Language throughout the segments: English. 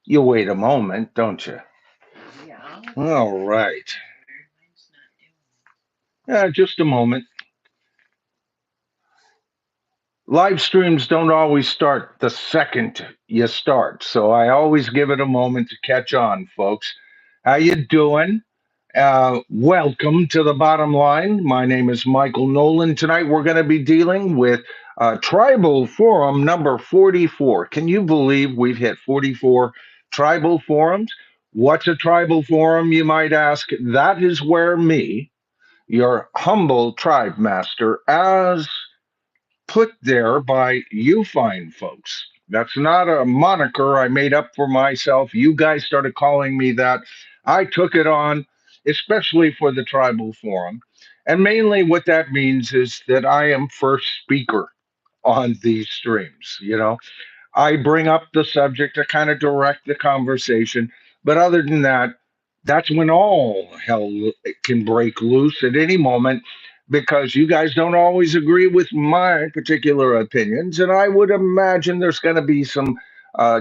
You wait a moment, don't you? Yeah. All right. Just a moment. Live streams don't always start the second you start, so I always give it a moment to catch on, folks. How you doing? Welcome to the bottom line. My name is Michael Noland. Tonight we're going to be dealing with Tribal Forum number 44. Can you believe we've hit 44 tribal forums? What's a tribal forum, you might ask? That is where me, your humble tribe master, as put there by you fine folks. That's not a moniker I made up for myself. You guys started calling me that. I took it on, especially for the tribal forum. And mainly what that means is that I am first speaker on these streams. I bring up the subject to kind of direct the conversation. But other than that, that's when all hell can break loose at any moment because you guys don't always agree with my particular opinions. And I would imagine there's going to be some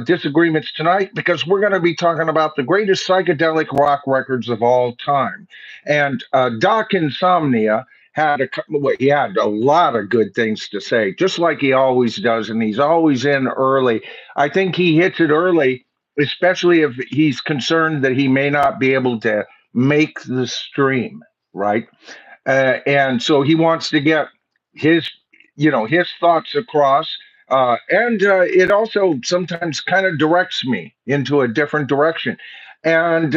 disagreements tonight because we're going to be talking about the greatest psychedelic rock records of all time. And Doc Insomnia well, he had a lot of good things to say, just like he always does, and he's always in early. I think he hits it early, especially if he's concerned that he may not be able to make the stream, right? And so he wants to get his, his thoughts across. And it also sometimes kind of directs me into a different direction. And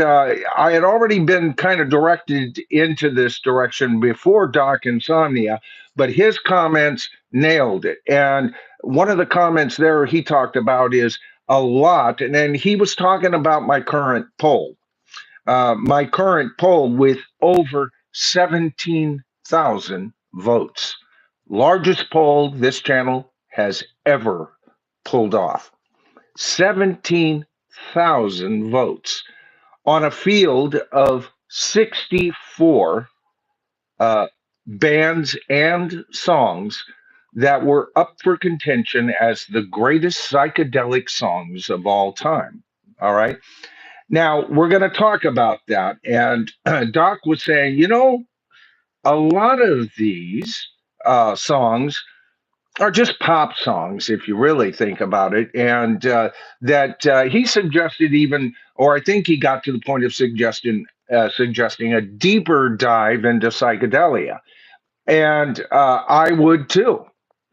I had already been kind of directed into this direction before Doc Insomnia, but his comments nailed it. And one of the comments there he talked about is a lot. And then he was talking about my current poll with over 17,000 votes. Largest poll this channel has ever pulled off. 17,000 votes on a field of 64 uh, bands and songs that were up for contention as the greatest psychedelic songs of all time. All right. Now, we're going to talk about that. And Doc was saying, a lot of these songs are just pop songs, if you really think about it. And that he suggested even, or I think he got to the point of suggesting a deeper dive into psychedelia. And I would too.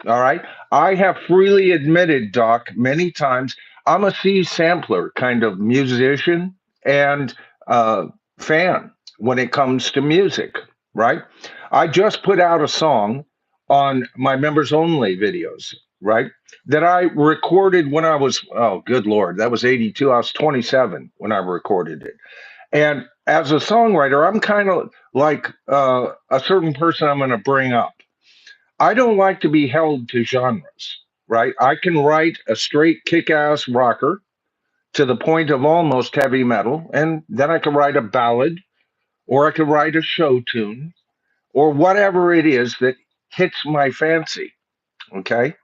All right. I have freely admitted, Doc, many times I'm a C sampler kind of musician and uh, fan when it comes to music, right? I just put out a song on my members only videos, right? That I recorded when I was, oh, good Lord, that was 82. I was 27 when I recorded it. And as a songwriter, I'm kind of like a certain person I'm going to bring up. I don't like to be held to genres, right? I can write a straight kick ass rocker to the point of almost heavy metal, and then I can write a ballad, or I can write a show tune, or whatever it is that hits my fancy. Okay.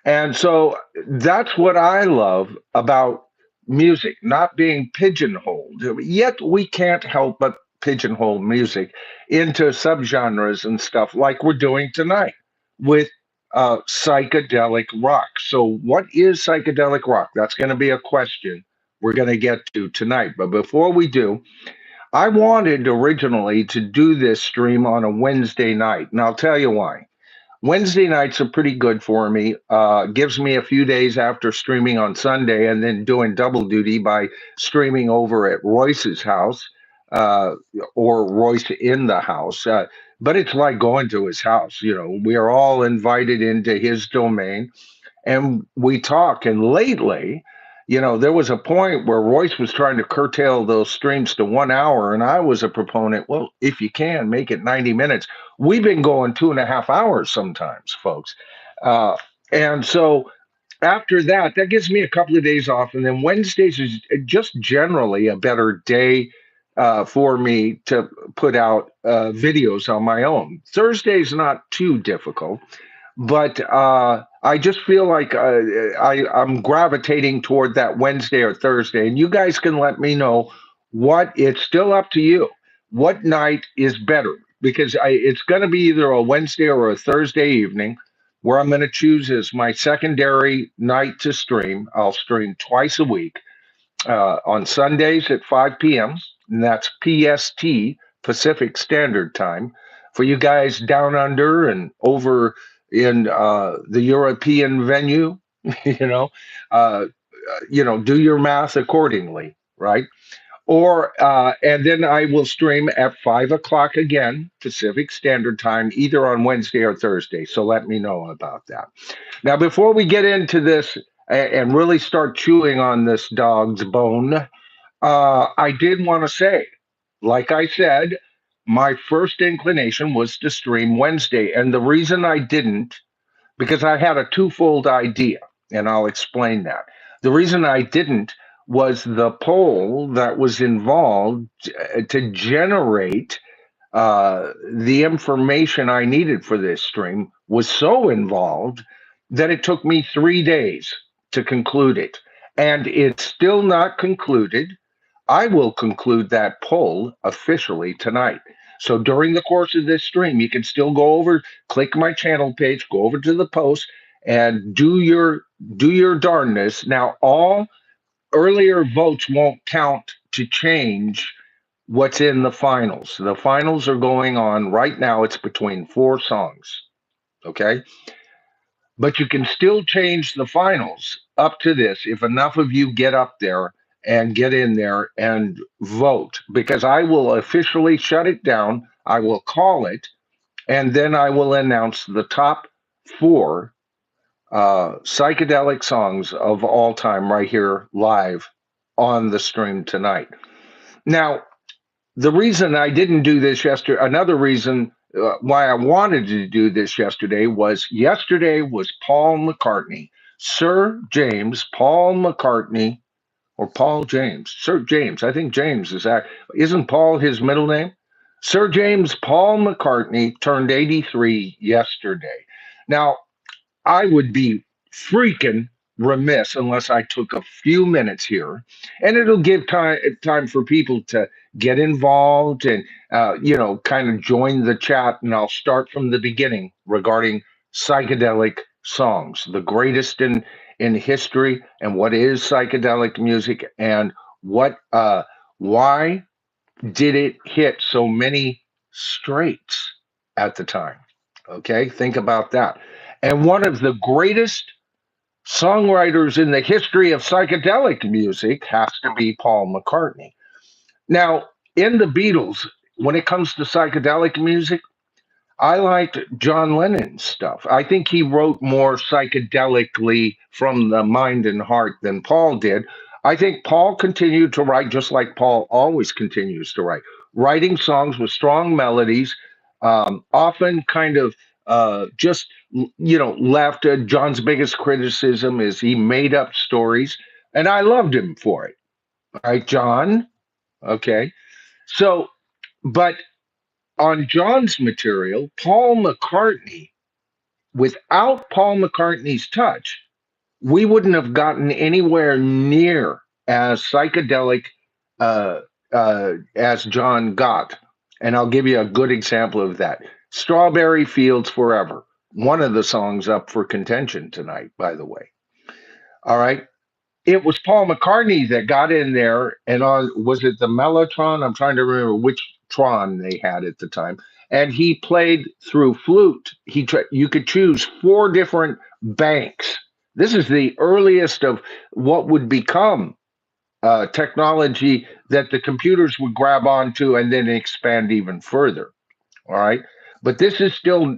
And so that's what I love about music, not being pigeonholed. Yet we can't help but pigeonhole music into subgenres and stuff like we're doing tonight with psychedelic rock. So, what is psychedelic rock? That's going to be a question we're going to get to tonight. But before we do, I wanted originally to do this stream on a Wednesday night, and I'll tell you why. Wednesday nights are pretty good for me. Gives me a few days after streaming on Sunday and then doing double duty by streaming over at Royce's house uh, or Royce in the house. But it's like going to his house. We are all invited into his domain and we talk. And lately, there was a point where Royce was trying to curtail those streams to 1 hour, and I was a proponent. Well, if you can make it 90 minutes, we've been going 2.5 hours sometimes, folks. Uh, and so after that, that gives me a couple of days off, and then Wednesdays is just generally a better day. For me to put out videos on my own. Thursday's not too difficult, but I just feel like I'm gravitating toward that Wednesday or Thursday, and you guys can let me know what. It's still up to you. What night is better? Because it's going to be either a Wednesday or a Thursday evening, where I'm going to choose as my secondary night to stream. I'll stream twice a week on Sundays at 5 p.m. And that's PST, Pacific Standard Time. For you guys down under and over in the European venue, you know, uh, do your math accordingly, right? Or and then I will stream at 5 o'clock again, Pacific Standard Time, either on Wednesday or Thursday. So let me know about that. Now, before we get into this and really start chewing on this dog's bone, I did want to say, like I said, my first inclination was to stream Wednesday. And the reason I didn't, because I had a twofold idea, and I'll explain that. The reason I didn't was the poll that was involved to generate the information I needed for this stream was so involved that it took me 3 days to conclude it. And it's still not concluded. I will conclude that poll officially tonight. So during the course of this stream, you can still go over, click my channel page, go over to the post, and do your darnness. Now, all earlier votes won't count to change what's in the finals. The finals are going on right now. It's between four songs. Okay. But you can still change the finals up to this if enough of you get up there and get in there and vote, because I will officially shut it down. I will call it, and then I will announce the top four psychedelic songs of all time right here live on the stream tonight. Now, the reason I didn't do this yesterday, another reason why I wanted to do this yesterday was Paul McCartney, Sir James Paul McCartney, or Paul James, Sir James. I think James isn't Paul his middle name? Sir James Paul McCartney turned 83 yesterday. Now, I would be freaking remiss unless I took a few minutes here, and it'll give time for people to get involved and kind of join the chat. And I'll start from the beginning regarding psychedelic songs, the greatest in history, and what is psychedelic music, and why did it hit so many straights at the time? Okay, think about that. And one of the greatest songwriters in the history of psychedelic music has to be Paul McCartney. Now, in the Beatles, when it comes to psychedelic music, I liked John Lennon's stuff. I think he wrote more psychedelically from the mind and heart than Paul did. I think Paul continued to write just like Paul always continues to write, writing songs with strong melodies, often kind of just, left. John's biggest criticism is he made up stories, and I loved him for it. All right, John. Okay. So, but on John's material, Paul McCartney, without Paul McCartney's touch, we wouldn't have gotten anywhere near as psychedelic as John got. And I'll give you a good example of that. Strawberry Fields Forever, one of the songs up for contention tonight, by the way. All right. It was Paul McCartney that got in there, and was it the Mellotron? I'm trying to remember which Tron they had at the time. And he played through flute. You could choose four different banks. This is the earliest of what would become technology that the computers would grab onto and then expand even further. All right. But this is still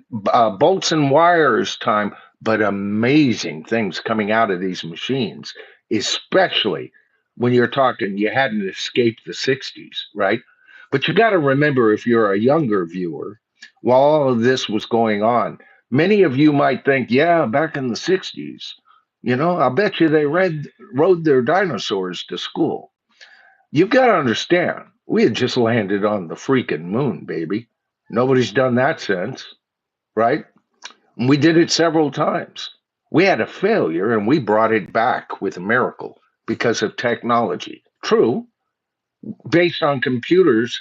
bolts and wires time, but amazing things coming out of these machines, especially when you're talking, you hadn't escaped the 60s, right? But you got to remember, if you're a younger viewer, while all of this was going on, many of you might think, yeah, back in the 60s, I bet you they rode their dinosaurs to school. You've got to understand, we had just landed on the freaking moon, baby. Nobody's done that since, right? We did it several times. We had a failure and we brought it back with a miracle because of technology. True, based on computers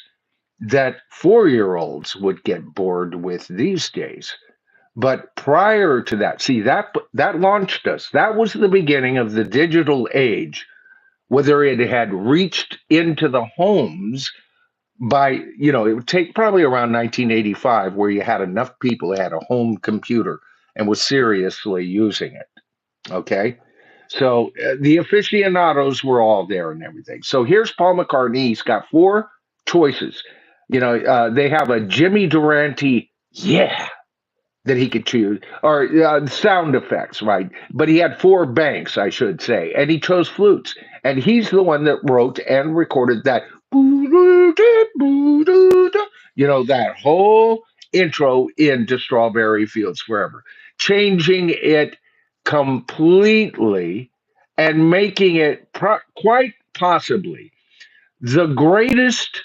that 4-year-olds would get bored with these days. But prior to that, see that launched us. That was the beginning of the digital age, whether it had reached into the homes by, it would take probably around 1985 where you had enough people that had a home computer and was seriously using it. Okay. So the aficionados were all there and everything. So here's Paul McCartney. He's got four choices. They have a Jimmy Durante, yeah, that he could choose, or sound effects, right? But he had four banks, I should say, and he chose flutes. And he's the one that wrote and recorded that, that whole intro into Strawberry Fields Forever, changing it completely and making it quite possibly the greatest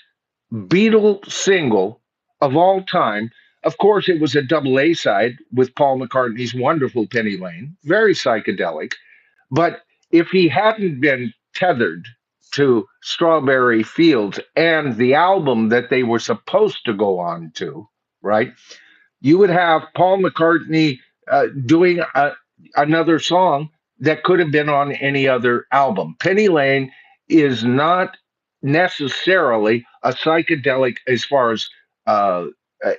Beatle single of all time. Of course, it was a double A side with Paul McCartney's wonderful Penny Lane, very psychedelic. But if he hadn't been tethered to Strawberry Fields and the album that they were supposed to go on to, right, you would have Paul McCartney doing another song that could have been on any other album. Penny Lane is not necessarily a psychedelic uh,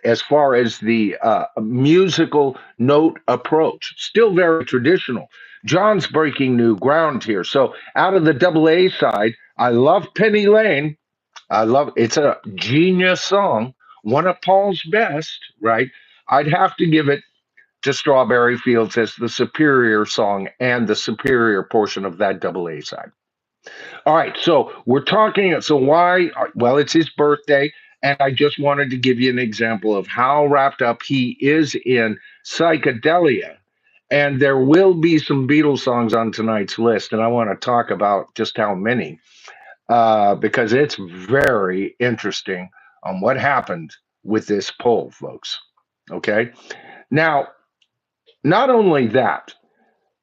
as far as the musical note approach. Still very traditional. John's breaking new ground here. So out of the double A side, I love Penny Lane. It's a genius song, one of Paul's best, right? I'd have to give it to Strawberry Fields as the superior song and the superior portion of that double A side. All right, so we're talking. So why? Well, it's his birthday, and I just wanted to give you an example of how wrapped up he is in psychedelia. And there will be some Beatles songs on tonight's list, and I want to talk about just how many, because it's very interesting on what happened with this poll, folks. Okay, now not only that,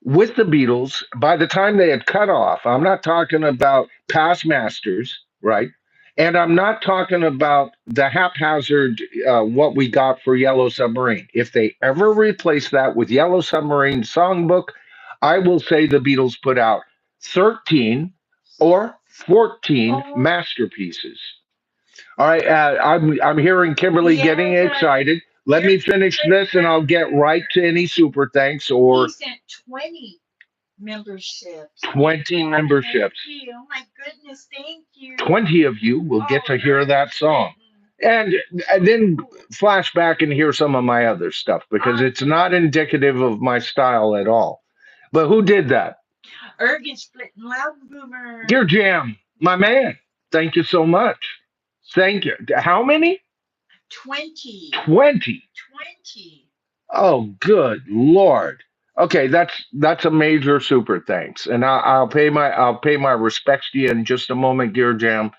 with the Beatles, by the time they had cut off, I'm not talking about past masters, right? And I'm not talking about the haphazard what we got for Yellow Submarine. If they ever replace that with Yellow Submarine Songbook, I will say the Beatles put out 13 or 14 masterpieces. All right, I'm hearing Kimberly getting excited. Let me finish this, and I'll get right to any super thanks or He sent 20 memberships. 20 memberships. Thank you. Oh my goodness, thank you. 20 of you will get to hear that song. And then flash back and hear some of my other stuff because it's not indicative of my style at all. But who did that? Ergen Splitting Loud Boomer. Dear Jam, my man, thank you so much. Thank you. How many? 20. 20. 20. Oh, good Lord. Okay, that's a major super thanks, and I'll pay my respects to you in just a moment, Gear Jam.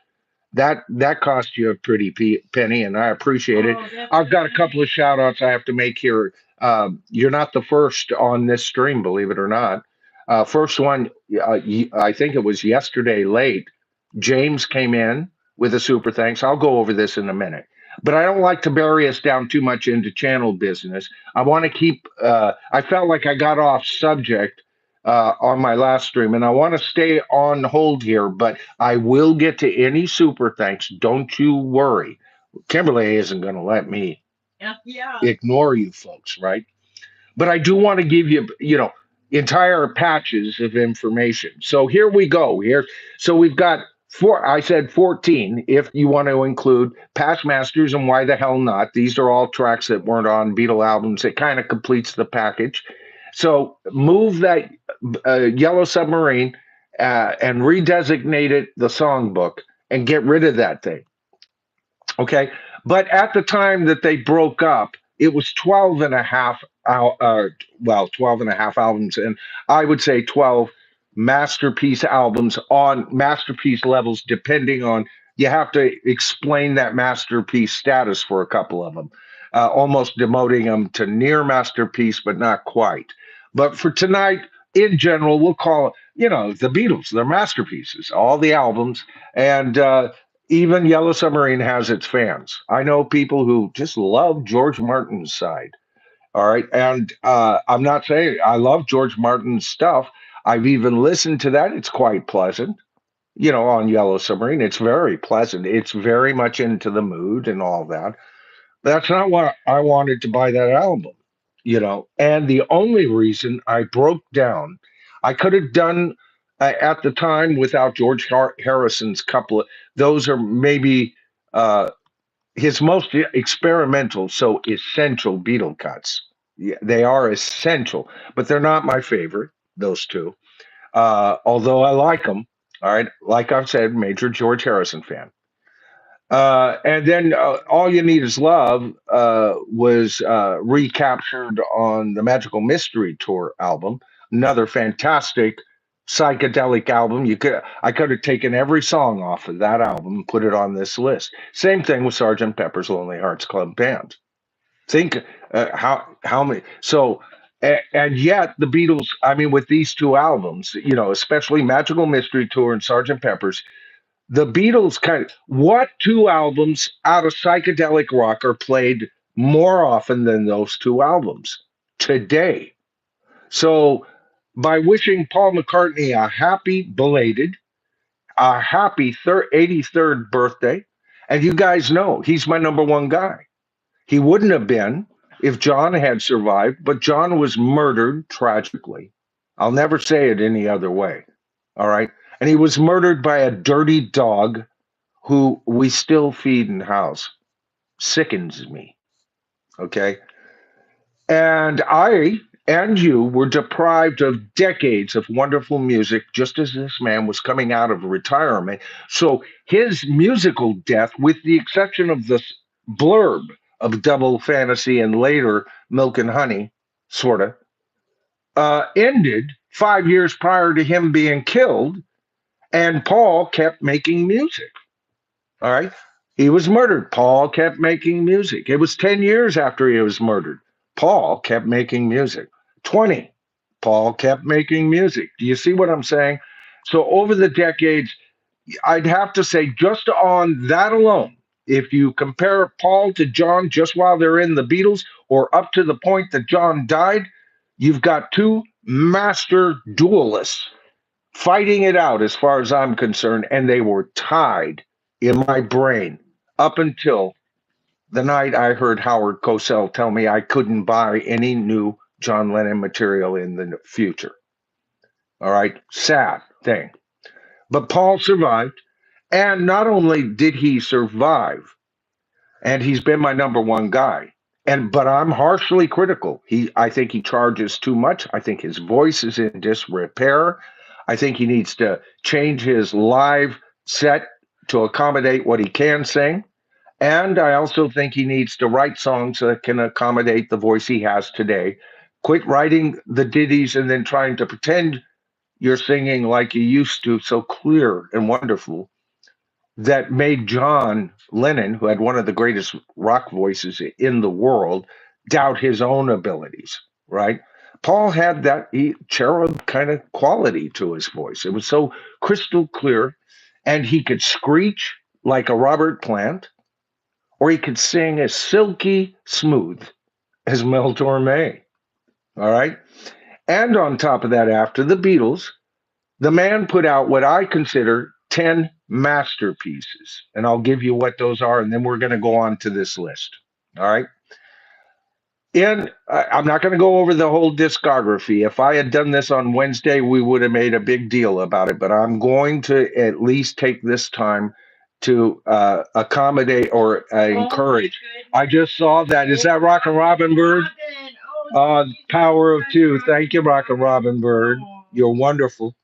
That cost you a pretty penny, and I appreciate it. I've got a couple of shout outs I have to make here. You're not the first on this stream, believe it or not. First one, I think it was yesterday late. James came in with a super thanks. I'll go over this in a minute, but I don't like to bury us down too much into channel business. I want to keep. I felt like I got off subject on my last stream, and I want to stay on hold here, but I will get to any super thanks. Don't you worry. Kimberly isn't going to let me ignore you folks, right? But I do want to give you, entire patches of information. So here we go. So we've got four. I said 14. If you want to include past masters and why the hell not? These are all tracks that weren't on Beatle albums. It kind of completes the package. So move that Yellow Submarine and redesignate it the songbook and get rid of that thing. Okay. But at the time that they broke up, it was 12 and a half, 12 and a half albums. And I would say 12 masterpiece albums on masterpiece levels, depending on, you have to explain that masterpiece status for a couple of them. almost demoting them to near masterpiece, but not quite. But for tonight, in general, we'll call it, the Beatles, they're masterpieces, all the albums. And even Yellow Submarine has its fans. I know people who just love George Martin's side. All right. And I'm not saying I love George Martin's stuff. I've even listened to that. It's quite pleasant, on Yellow Submarine. It's very pleasant. It's very much into the mood and all that. That's not why I wanted to buy that album. And the only reason I broke down, I could have done at the time without George Harrison's couple of, those are maybe his most experimental, so essential Beatle cuts. Yeah, they are essential, but they're not my favorite, those two. Although I like them. All right. Like I've said, major George Harrison fan. And then All You Need Is Love was recaptured on the Magical Mystery Tour album, another fantastic psychedelic album. I could have taken every song off of that album and put it on this list. Same thing with Sergeant Pepper's Lonely Hearts Club Band. Think how many and yet the Beatles, I mean, with these two albums, especially Magical Mystery Tour and Sergeant Pepper's, the Beatles what two albums out of psychedelic rock are played more often than those two albums today? So by wishing Paul McCartney a happy belated, a happy 83rd birthday, and you guys know he's my number one guy. He wouldn't have been if John had survived, but John was murdered tragically. I'll never say it any other way. All right. And he was murdered by a dirty dog who we still feed and house. Sickens me. Okay. And I and you were deprived of decades of wonderful music just as this man was coming out of retirement. So his musical death, with the exception of the blurb of Double Fantasy and later Milk and Honey, sort of, ended 5 years prior to him being killed. And Paul kept making music. All right. He was murdered. Paul kept making music. It was 10 years after he was murdered. Paul kept making music. 20. Paul kept making music. Do you see what I'm saying? So over the decades, I'd have to say just on that alone, if you compare Paul to John just while they're in the Beatles or up to the point that John died, you've got two master duelists fighting it out as far as I'm concerned, and they were tied in my brain up until the night I heard Howard Cosell tell me I couldn't buy any new John Lennon material in the future. All right, sad thing. But Paul survived, and not only did he survive, and he's been my number one guy, but I'm harshly critical. I think he charges too much. I think his voice is in disrepair. I think he needs to change his live set to accommodate what he can sing. And I also think he needs to write songs that can accommodate the voice he has today. Quit writing the ditties and then trying to pretend you're singing like you used to, so clear and wonderful, that made John Lennon, who had one of the greatest rock voices in the world, doubt his own abilities, right? Paul had that cherub kind of quality to his voice. It was so crystal clear, and he could screech like a Robert Plant, or he could sing as silky smooth as Mel Torme. All right. And on top of that, after the Beatles, the man put out what I consider 10 masterpieces. And I'll give you what those are, and then we're going to go on to this list. All right. And I'm not going to go over the whole discography. If I had done this on Wednesday, we would have made a big deal about it. But I'm going to at least take this time to accommodate or encourage. I just saw that. Is that Rock and Robin Bird? Power of Two. Thank you, Rock and Robin Bird. You're wonderful.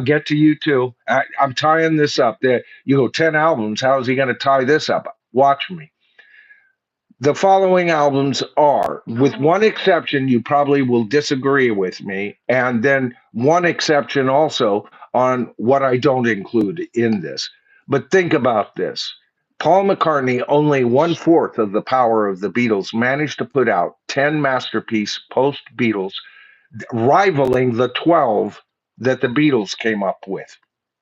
Get to you too. I'm tying this up. There, 10 albums. How is he going to tie this up? Watch me. The following albums are, with one exception, you probably will disagree with me, and then one exception also on what I don't include in this. But think about this. Paul McCartney, only one-fourth of the power of the Beatles, managed to put out 10 masterpiece post-Beatles, rivaling the 12 that the Beatles came up with.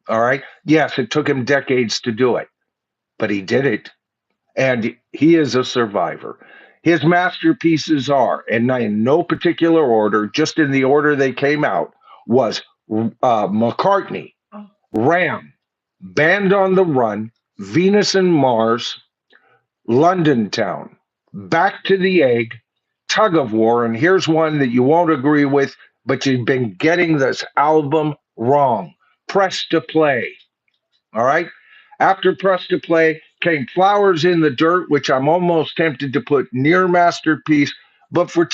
All right. Yes, it took him decades to do it, but he did it. And he is a survivor. His masterpieces are, and in no particular order, just in the order they came out, was McCartney, Ram, Band on the Run, Venus and Mars, London Town, Back to the Egg, Tug of War, and here's one that you won't agree with, but you've been getting this album wrong. Press to Play. All right. After Press to Play came Flowers in the Dirt, which I'm almost tempted to put near masterpiece, but for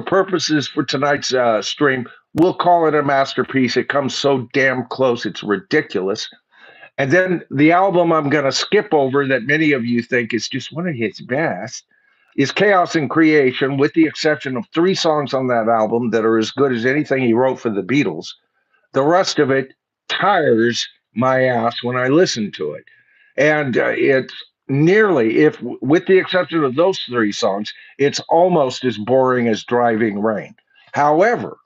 purposes for tonight's stream, we'll call it a masterpiece. It comes so damn close, it's ridiculous. And then the album I'm going to skip over that many of you think is just one of his best is Chaos and Creation, with the exception of 3 songs on that album that are as good as anything he wrote for the Beatles. The rest of it tires my ass when I listen to it. And it's nearly, if with the exception of those 3 songs, it's almost as boring as Driving Rain. However,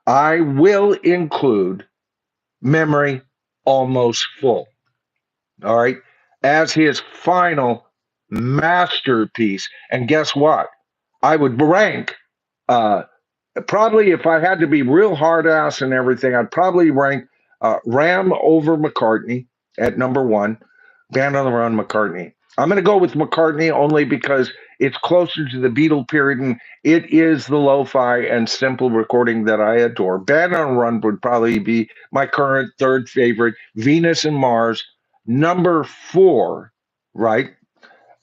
I will include Memory Almost Full, all right, as his final masterpiece. And guess what? I would rank, probably if I had to be real hard ass and everything, I'd probably rank Ram over McCartney at number 1, Band on the Run, McCartney. I'm going to go with McCartney only because it's closer to the Beatle period, and it is the lo-fi and simple recording that I adore. Band on the Run would probably be my current 3rd favorite. Venus and Mars, number 4, right?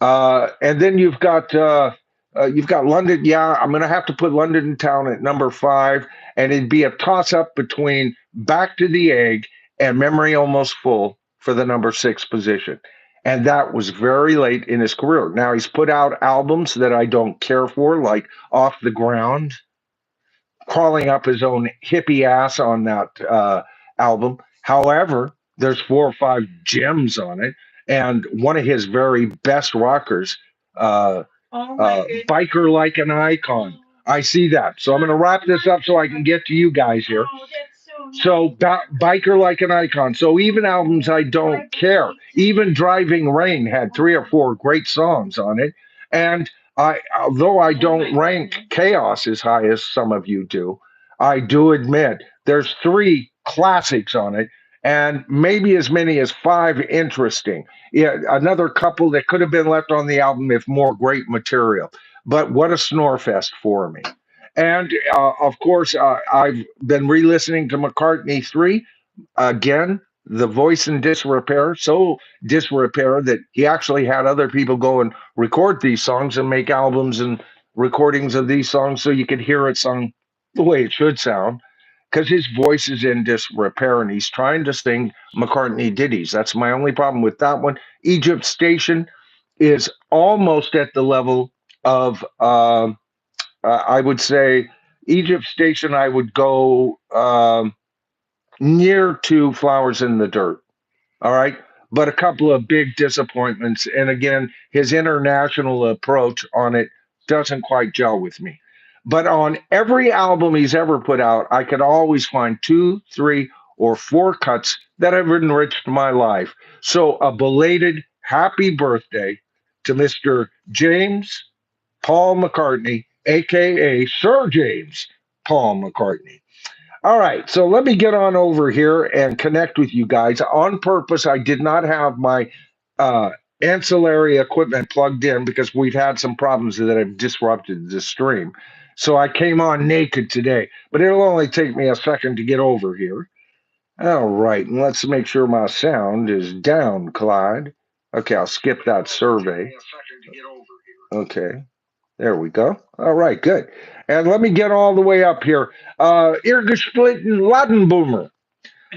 And then you've got London. Yeah, I'm going to have to put London Town at number 5, and it'd be a toss-up between Back to the Egg and Memory Almost Full for the number 6 position. And that was very late in his career. Now, he's put out albums that I don't care for, like Off the Ground, crawling up his own hippie ass on that album. However, there's 4 or 5 gems on it. And one of his very best rockers, Biker Like an Icon. I see that. So I'm going to wrap this up so I can get to you guys here. So Biker Like an Icon. So even albums I don't care. Even Driving Rain had 3 or 4 great songs on it. And although I don't rank Chaos as high as some of you do, I do admit there's 3 classics on it, and maybe as many as 5 interesting. Yeah, another couple that could have been left on the album if more great material. But what a snore fest for me. And of course, I've been re-listening to McCartney 3 again. The voice in disrepair, so disrepair that he actually had other people go and record these songs and make albums and recordings of these songs so you could hear it sung the way it should sound, because his voice is in disrepair and he's trying to sing McCartney ditties. That's my only problem with that one. Egypt Station is almost at the level of, I would say, Egypt Station, I would go near to Flowers in the Dirt. All right. But a couple of big disappointments. And again, his international approach on it doesn't quite gel with me. But on every album he's ever put out, I could always find 2, 3, or 4 cuts that have enriched my life. So a belated happy birthday to Mr. James Paul McCartney, aka Sir James Paul McCartney. All right, so let me get on over here and connect with you guys. On purpose, I did not have my ancillary equipment plugged in because we've had some problems that have disrupted the stream. So I came on naked today, but it'll only take me a second to get over here. All right, and let's make sure my sound is down, Clyde. Okay, I'll skip that survey. Okay. There we go. All right, good. And let me get all the way up here. Irgesplitten Ladenboomer.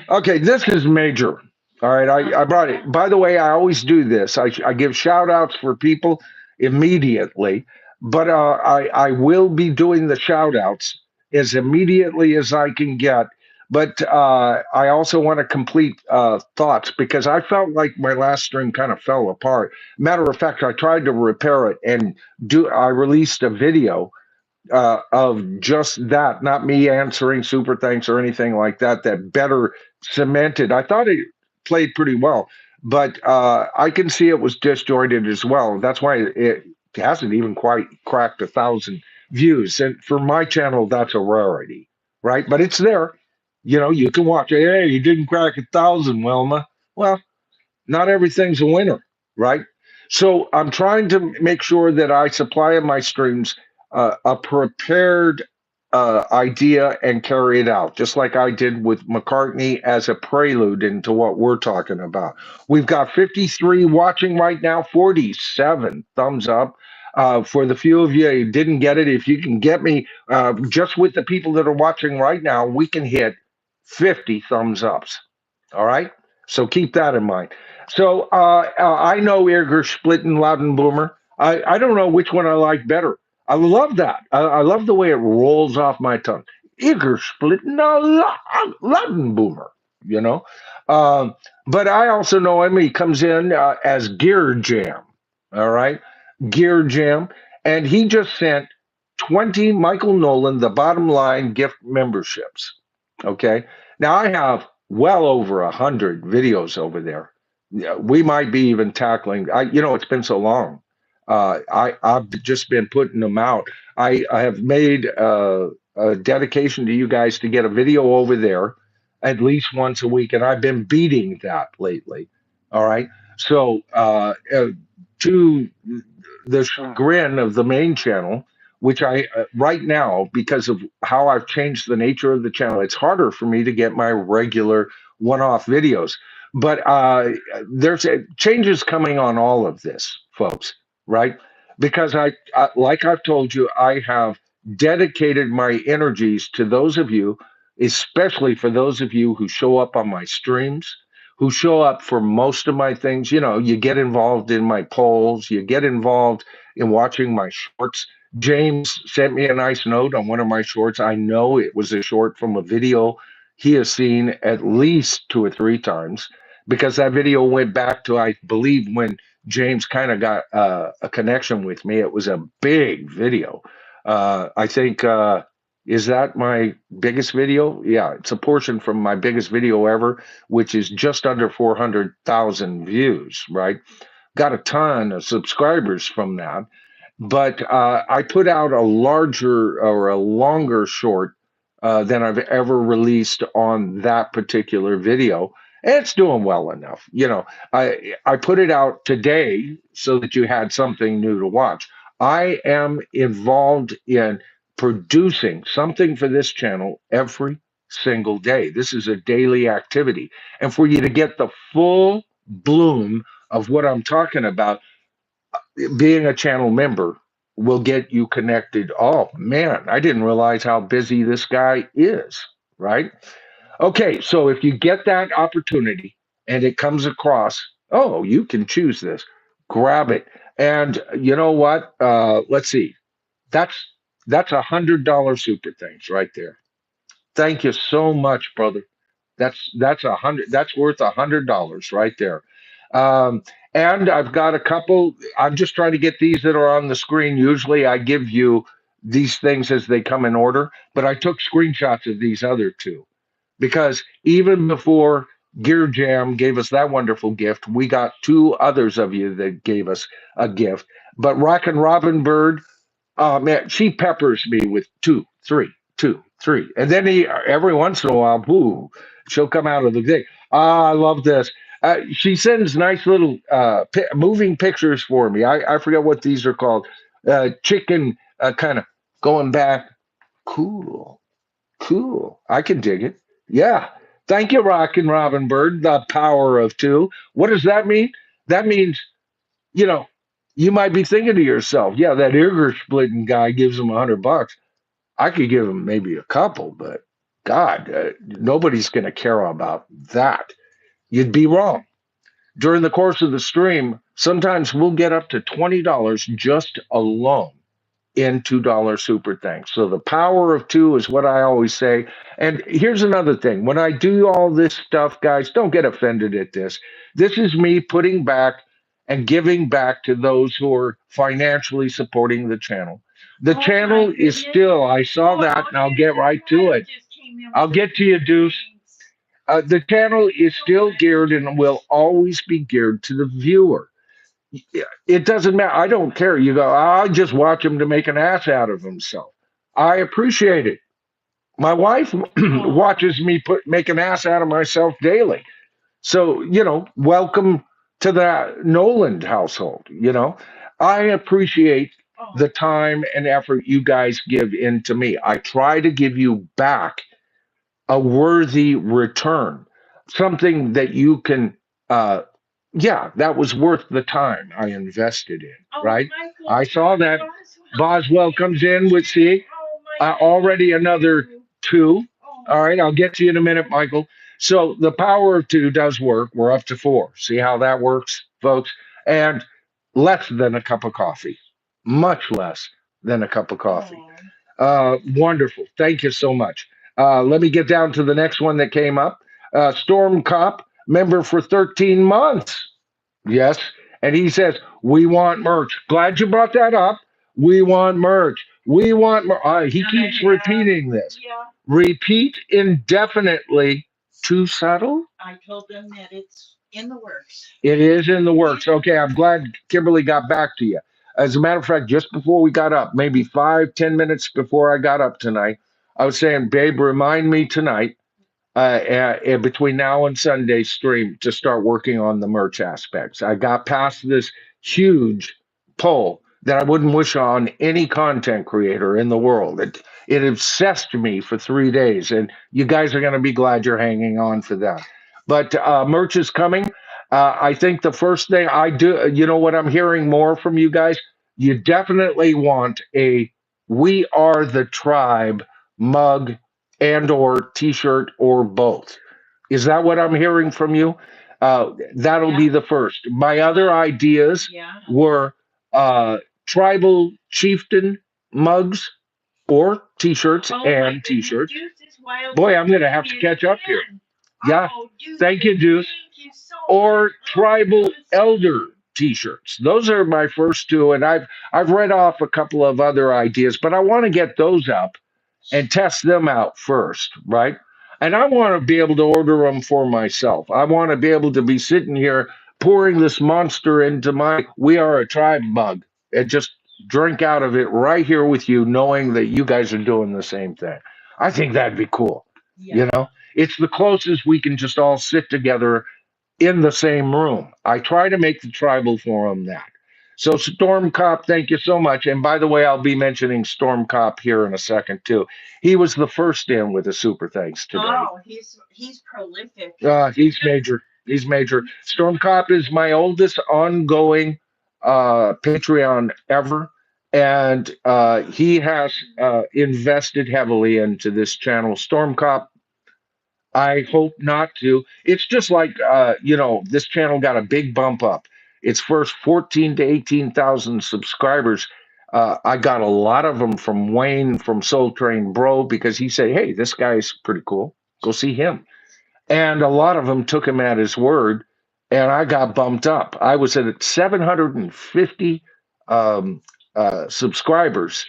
Okay, this is major. All right, I brought it. By the way, I always do this. I give shout outs for people immediately, but I will be doing the shout outs as immediately as I can get. But I also want to complete thoughts because I felt like my last stream kind of fell apart. Matter of fact, I tried to repair it and I released a video of just that, not me answering super thanks or anything like that, that better cemented. I thought it played pretty well, but I can see it was disjointed as well. That's why it hasn't even quite cracked 1,000 views. And for my channel, that's a rarity, right? But it's there. You can watch it. Hey, you didn't crack 1,000, Wilma. Well, not everything's a winner, right? So I'm trying to make sure that I supply in my streams a prepared idea and carry it out, just like I did with McCartney as a prelude into what we're talking about. We've got 53 watching right now, 47 thumbs up. For the few of you who didn't get it, if you can get me just with the people that are watching right now, we can hit 50 thumbs ups. All right. So keep that in mind. So I know Irger Splitting Loudon Boomer. I don't know which one I like better. I love that. I love the way it rolls off my tongue. Irger Splitting Loudon Boomer, you know. Um, but I also know him. He comes in as Gear Jam. All right. Gear Jam. And he just sent 20 Michael Noland, the bottom line gift memberships. Okay. Now I have well over 100 videos over there. Yeah, we might be even tackling. It's been so long. I've just been putting them out. I have made a dedication to you guys to get a video over there at least once a week, and I've been beating that lately. All right. So to the chagrin of the main channel, which I right now, because of how I've changed the nature of the channel, it's harder for me to get my regular one-off videos. But there's changes coming on all of this, folks, right? Because like I've told you, I have dedicated my energies to those of you, especially for those of you who show up on my streams, who show up for most of my things. You get involved in my polls, you get involved in watching my shorts. James sent me a nice note on one of my shorts. I know it was a short from a video he has seen at least 2 or 3 times because that video went back to, I believe, when James kind of got a connection with me. It was a big video. I think, is that my biggest video? Yeah, it's a portion from my biggest video ever, which is just under 400,000 views, right? Got a ton of subscribers from that. But I put out a larger or a longer short than I've ever released on that particular video. And it's doing well enough. I put it out today so that you had something new to watch. I am involved in producing something for this channel every single day. This is a daily activity. And for you to get the full bloom of what I'm talking about, being a channel member will get you connected. Oh man, I didn't realize how busy this guy is, right? Okay, so if you get that opportunity and it comes across, oh, you can choose this, grab it. And you know what? Let's see. That's $100 super thanks right there. Thank you so much, brother. That's 100. That's worth $100 right there. Um, and I've got a couple. I'm just trying to get these that are on the screen. Usually, I give you these things as they come in order, but I took screenshots of these other two because even before Gear Jam gave us that wonderful gift, we got two others of you that gave us a gift. But Rockin' Robin Bird, oh man, she peppers me with two, three, two, three, and then every once in a while, boo, she'll come out of the thing. I love this. She sends nice little moving pictures for me. I forget what these are called. Chicken kind of going back. Cool, cool. I can dig it. Yeah. Thank you, Rockin' Robin Bird. The power of two. What does that mean? That means you know, you might be thinking to yourself, yeah, that ear splitting guy gives him $100. I could give him maybe a couple, but God, nobody's going to care about that. You'd be wrong. During the course of the stream, sometimes we'll get up to $20 just alone in $2 super thanks. So the power of two is what I always say. And here's another thing. When I do all this stuff, guys, don't get offended at this. This is me putting back and giving back to those who are financially supporting the channel. The Oh channel my is goodness. still, I saw that and I'll get right to it. Just came in I'll with get to you, Deuce. things. The channel is still geared and will always be geared to the viewer. It doesn't matter. I don't care. You go, I just watch him to make an ass out of himself. I appreciate it. My wife watches me make an ass out of myself daily. So, welcome to the Noland household. I appreciate the time and effort you guys give into me. I try to give you back a worthy return, something that you can, yeah, that was worth the time I invested in, right? I saw that. Boswell comes in with, see, already another two. All right, I'll get to you in a minute, Michael. So the power of two does work. We're up to four. See how that works, folks? And less than a cup of coffee, much less than a cup of coffee. Wonderful. Thank you so much. Let me get down to the next one that came up. Storm Cop, member for 13 months. Yes. And he says, we want merch. Glad you brought that up. We want merch. We want he keeps repeating this. Yeah. Repeat indefinitely. Too subtle? I told them that it's in the works. It is in the works. Okay, I'm glad Kimberly got back to you. As a matter of fact, just before we got up, maybe 5-10 minutes before I got up tonight, I was saying, babe, remind me tonight, between now and Sunday stream, to start working on the merch aspects. I got past this huge pull that I wouldn't wish on any content creator in the world. It obsessed me for 3 days, and you guys are going to be glad you're hanging on for that. But merch is coming. I think the first thing I do, what I'm hearing more from you guys, you definitely want a "We Are the Tribe" mug and or t-shirt or both. Is that what I'm hearing from you? That'll be the first. My other ideas were tribal chieftain mugs or t-shirts and t-shirts. Boy, I'm going to have to catch up here. Yeah. Thank you, Juice. Or tribal elder t-shirts. Those are my first two, and I've read off a couple of other ideas, but I want to get those up and test them out first, right? And I want to be able to order them for myself. I want to be able to be sitting here pouring this monster into my We Are a Tribe mug and just drink out of it right here with you, knowing that you guys are doing the same thing. I think that'd be cool. It's the closest we can just all sit together in the same room. I try to make the tribal forum that. So Storm Cop, thank you so much. And by the way, I'll be mentioning Storm Cop here in a second too. He was the first in with a super thanks today. Oh, he's prolific. He's major. He's major. Storm Cop is my oldest ongoing Patreon ever. And he has invested heavily into this channel. Storm Cop, I hope not to. It's just like this channel got a big bump up. Its first 14 to 18,000 subscribers. I got a lot of them from Wayne from Soul Train Bro because he said, "Hey, this guy's pretty cool. Go see him." And a lot of them took him at his word, and I got bumped up. I was at 750 subscribers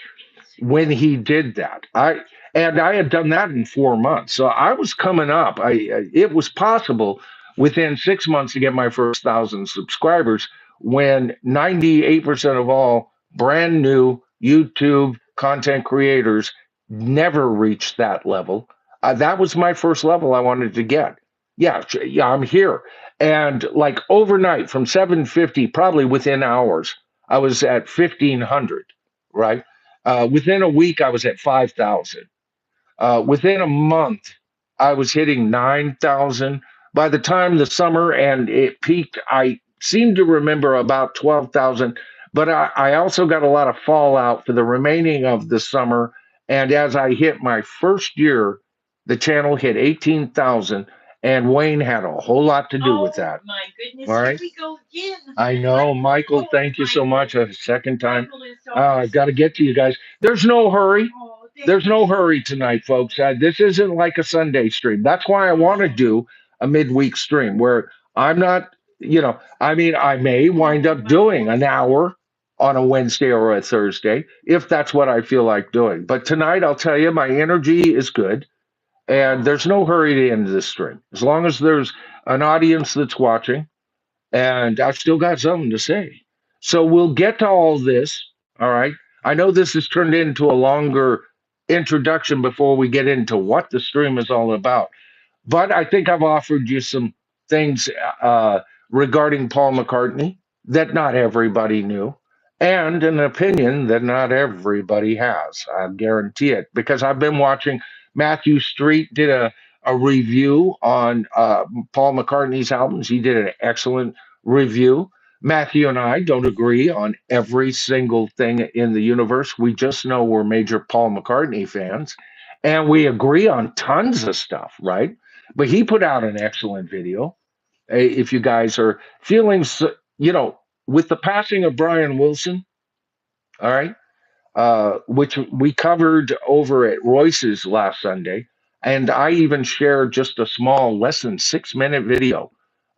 when he did that. I had done that in 4 months, so I was coming up. It was possible within 6 months to get my first 1,000 subscribers when 98% of all brand new YouTube content creators never reached that level. That was my first level I wanted to get. Yeah, I'm here. And like overnight from 750, probably within hours, I was at 1,500, right? Within a week, I was at 5,000. Within a month, I was hitting 9,000. By the time the summer and it peaked, I seem to remember about 12,000. But I also got a lot of fallout for the remaining of the summer. And as I hit my first year, the channel hit 18,000. And Wayne had a whole lot to do with that. My goodness, All here right. we go again. I know, Michael. Oh, Thank you so much. A second time. Michael is I've got to get to you guys. There's no hurry. There's no hurry tonight, folks. This isn't like a Sunday stream. That's why I want to do a midweek stream where I'm not, I mean, I may wind up doing an hour on a Wednesday or a Thursday if that's what I feel like doing. But tonight, I'll tell you, my energy is good. And there's no hurry to end this stream. As long as there's an audience that's watching, and I've still got something to say. So we'll get to all this. All right. I know this has turned into a longer introduction before we get into what the stream is all about. But I think I've offered you some things regarding Paul McCartney that not everybody knew, and an opinion that not everybody has. I guarantee it, because I've been watching. Matthew Street did a review on Paul McCartney's albums. He did an excellent review. Matthew and I don't agree on every single thing in the universe. We just know we're major Paul McCartney fans, and we agree on tons of stuff, right? But he put out an excellent video. If you guys are feeling, with the passing of Brian Wilson, all right, which we covered over at Royce's last Sunday. And I even shared just a small, less than 6 minute video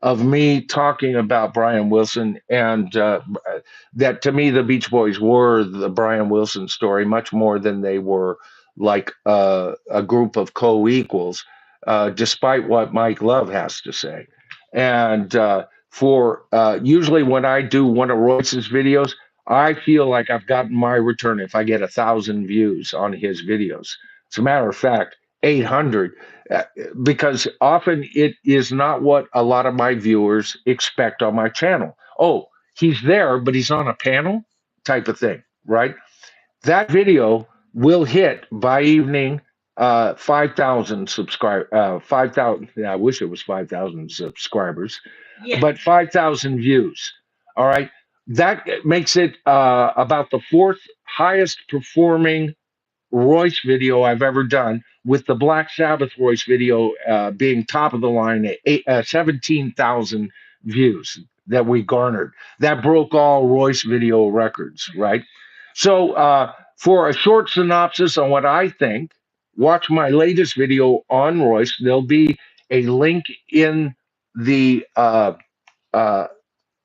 of me talking about Brian Wilson, and that to me, the Beach Boys were the Brian Wilson story much more than they were like a group of co-equals, despite what Mike Love has to say. And for usually when I do one of Royce's videos, I feel like I've gotten my return if I get 1,000 views on his videos. As a matter of fact, 800, because often it is not what a lot of my viewers expect on my channel. Oh, he's there, but he's on a panel type of thing, right? That video will hit by evening 5,000 subscribe 5,000. I wish it was 5,000 subscribers, but 5,000 views. All right. That makes it about the fourth highest performing Royce video I've ever done, with the Black Sabbath Royce video being top of the line at 17,000 views that we garnered. That broke all Royce video records, right? So for a short synopsis on what I think, watch my latest video on Royce. There'll be a link in the uh,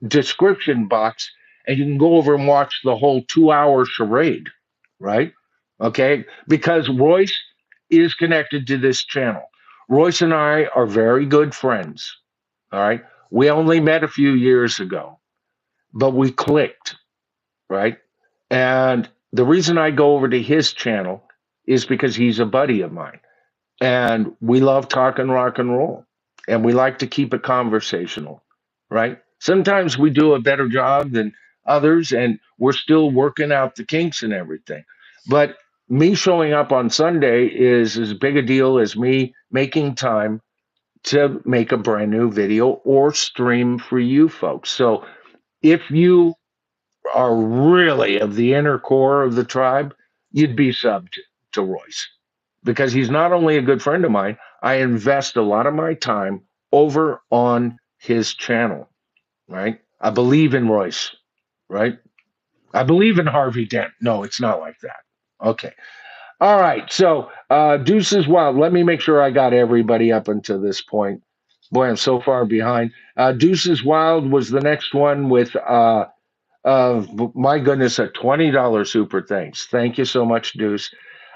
description box, and you can go over and watch the whole 2 hour charade, right? Okay, because Royce is connected to this channel. Royce and I are very good friends. All right, we only met a few years ago, but we clicked, right? And the reason I go over to his channel is because he's a buddy of mine, and we love talking rock and roll, and we like to keep it conversational, right? Sometimes we do a better job than others, and we're still working out the kinks and everything. But me showing up on Sunday is as big a deal as me making time to make a brand new video or stream for you folks. So if you are really of the inner core of the tribe, you'd be subbed to Royce, because he's not only a good friend of mine, I invest a lot of my time over on his channel, right? I believe in Royce, right? I believe in Harvey Dent. No, it's not like that. Okay. All right. So Deuces Wild. Let me make sure I got everybody up until this point. Boy, I'm so far behind. Deuces Wild was the next one with my goodness, a $20 super thanks. Thank you so much, Deuce.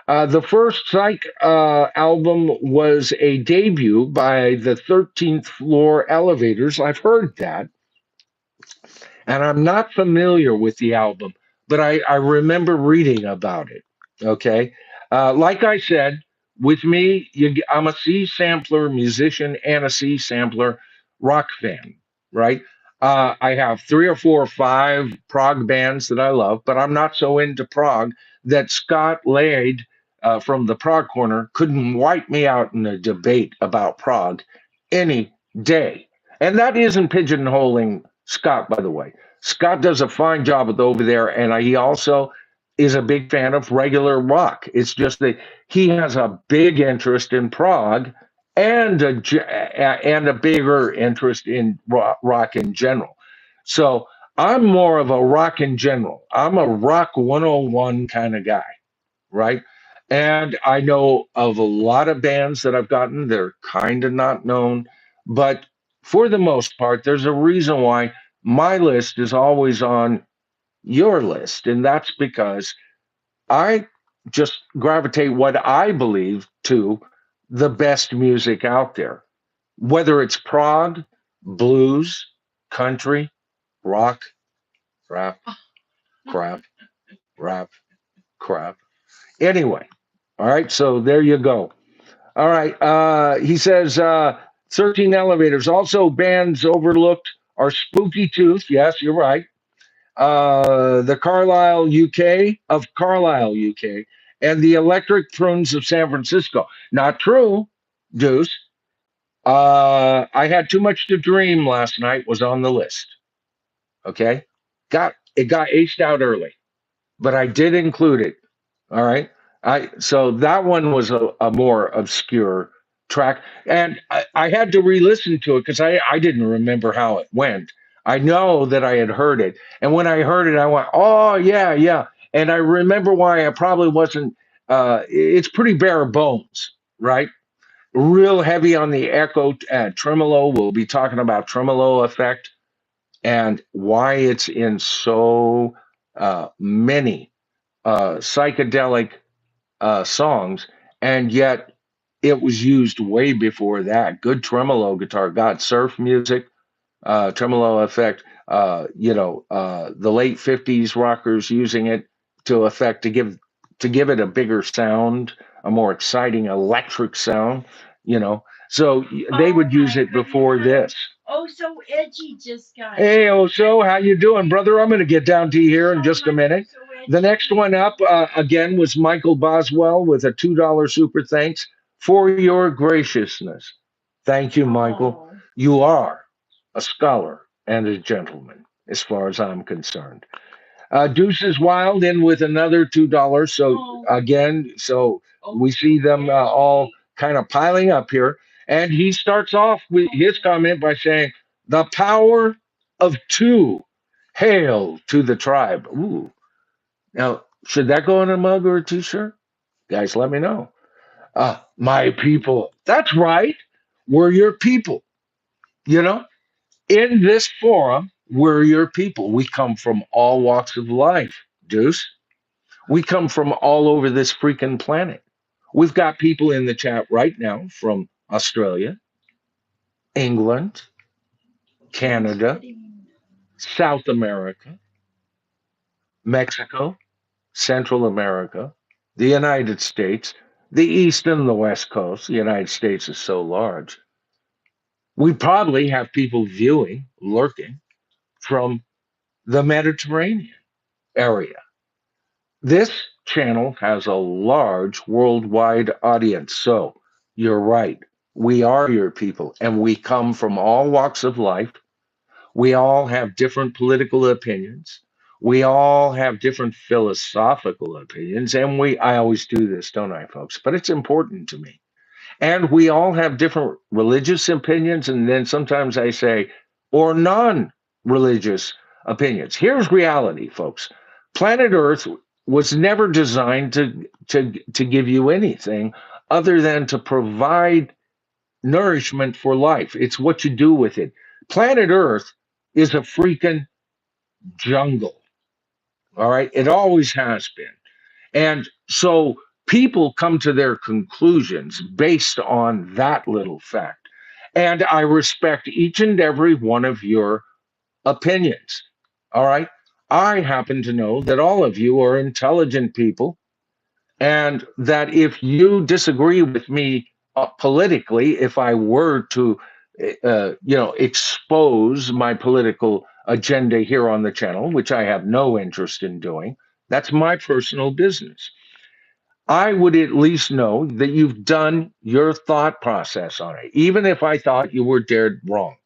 The first Psych album was a debut by the 13th Floor Elevators. I've heard that, and I'm not familiar with the album, but I remember reading about it. Okay. Like I said, with me, I'm a C sampler musician and a C sampler rock fan, right? I have 3 or 4 or 5 prog bands that I love, but I'm not so into prog that Scott Lade from the Prog Corner couldn't wipe me out in a debate about prog any day. And that isn't pigeonholing Scott, by the way. Scott does a fine job with over there, and he also is a big fan of regular rock. It's just that he has a big interest in prog, and a bigger interest in rock in general. So I'm more of a rock in general. I'm a rock 101 kind of guy, right? And I know of a lot of bands that I've gotten. They're kind of not known, but for the most part, there's a reason why my list is always on your list. And that's because I just gravitate what I believe to the best music out there, whether it's prog, blues, country, rock, rap, crap, rap, crap. Anyway, all right, so there you go. All right, he says 13 elevators. Also, bands overlooked are Spooky Tooth. Yes, you're right. The Carlisle, UK of Carlisle, UK, and the Electric Prunes of San Francisco. Not true, Deuce. I had too much to dream last night. Was on the list. Okay, got aced out early, but I did include it. All right. So that one was a more obscure track, and I had to re-listen to it because I didn't remember how it went. I know that I had heard it, and when I heard it, I went, "Oh yeah, yeah," and I remember why I probably wasn't. It's pretty bare bones, right? Real heavy on the echo tremolo. We'll be talking about tremolo effect and why it's in so many psychedelic songs, and yet it was used way before that. Good tremolo guitar, got surf music, tremolo effect. The late '50s rockers using it to affect to give it a bigger sound, a more exciting electric sound. You know, so they would use it before this. Oh, so edgy just got. Hey, Oso, how you doing, brother? I'm going to get down to you here in just a minute. The next one up, again, was Michael Boswell with a $2 super thanks for your graciousness. Thank you, Michael. Oh. You are a scholar and a gentleman, as far as I'm concerned. Deuces Wild in with another $2. So again, we see them all kind of piling up here. And he starts off with his comment by saying, "The power of two. Hail to the tribe." Ooh. Now, should that go on a mug or a t-shirt? Guys, let me know. My people. That's right. We're your people. You know, in this forum, we're your people. We come from all walks of life, Deuce. We come from all over this freaking planet. We've got people in the chat right now from Australia, England, Canada, South America, Mexico, Central America, the United States, the East and the West Coast. The United States is so large. We probably have people viewing, lurking from the Mediterranean area. This channel has a large worldwide audience. So you're right. We are your people, and we come from all walks of life. We all have different political opinions. We all have different philosophical opinions. And I always do this, don't I, folks? But it's important to me. And we all have different religious opinions. And then sometimes I say, or non religious opinions. Here's reality, folks. Planet Earth was never designed to give you anything other than to provide nourishment for life. It's what you do with it. Planet Earth is a freaking jungle. All right. It always has been. And so people come to their conclusions based on that little fact. And I respect each and every one of your opinions. All right. I happen to know that all of you are intelligent people, and that if you disagree with me politically, if I were to, expose my political agenda here on the channel, which I have no interest in doing, that's my personal business. I would at least know that you've done your thought process on it, even if I thought you were dead wrong.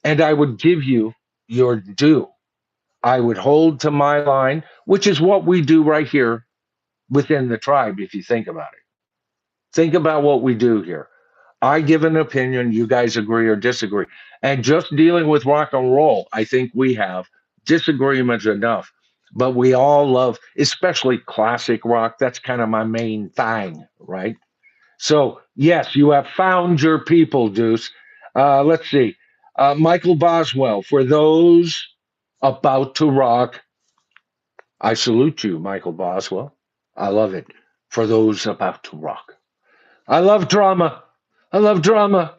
And I would give you your due. I would hold to my line, which is what we do right here within the tribe, if you think about it. Think about what we do here. I give an opinion, you guys agree or disagree. And just dealing with rock and roll, I think we have disagreements enough. But we all love, especially classic rock. That's kind of my main thing, right? So, yes, you have found your people, Deuce. Let's see. Michael Boswell, for those about to rock, I salute you, Michael Boswell. I love it. For those about to rock. I love drama. I love drama.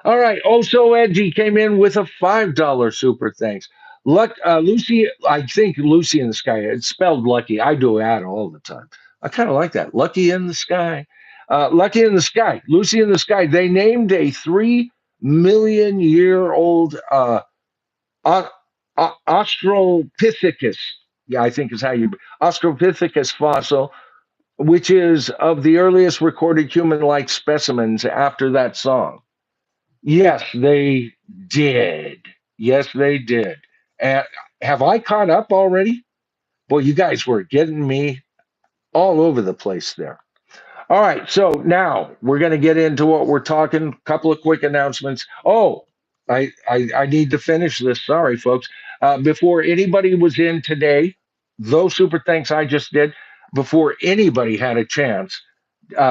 All right. Also, Edgy came in with a $5 super thanks. Lucy, I think Lucy in the Sky. It's spelled Lucky. I do that all the time. I kind of like that. Lucky in the Sky. Lucky in the Sky. Lucy in the Sky. They named a 3 million-year-old O- Australopithecus. Yeah, I think is how you Australopithecus fossil, which is of the earliest recorded human-like specimens after that song. Yes, they did. Yes, they did. And have I caught up already? Boy, you guys were getting me all over the place there. All right, so now we're going to get into what we're talking. Couple of quick announcements. Oh, I need to finish this. Sorry, folks. Before anybody was in today, those super thanks I just did, before anybody had a chance,